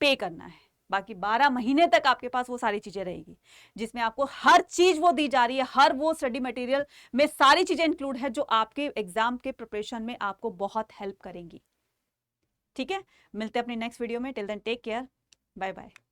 पे करना है, बाकी 12 महीने तक आपके पास वो सारी चीजें रहेगी, जिसमें आपको हर चीज वो दी जा रही है, हर वो स्टडी मटेरियल में सारी चीजें इंक्लूड है जो आपके एग्जाम के प्रिपरेशन में आपको बहुत हेल्प करेंगी, ठीक है। मिलते हैं अपनी नेक्स्ट वीडियो में, till then take care, bye bye.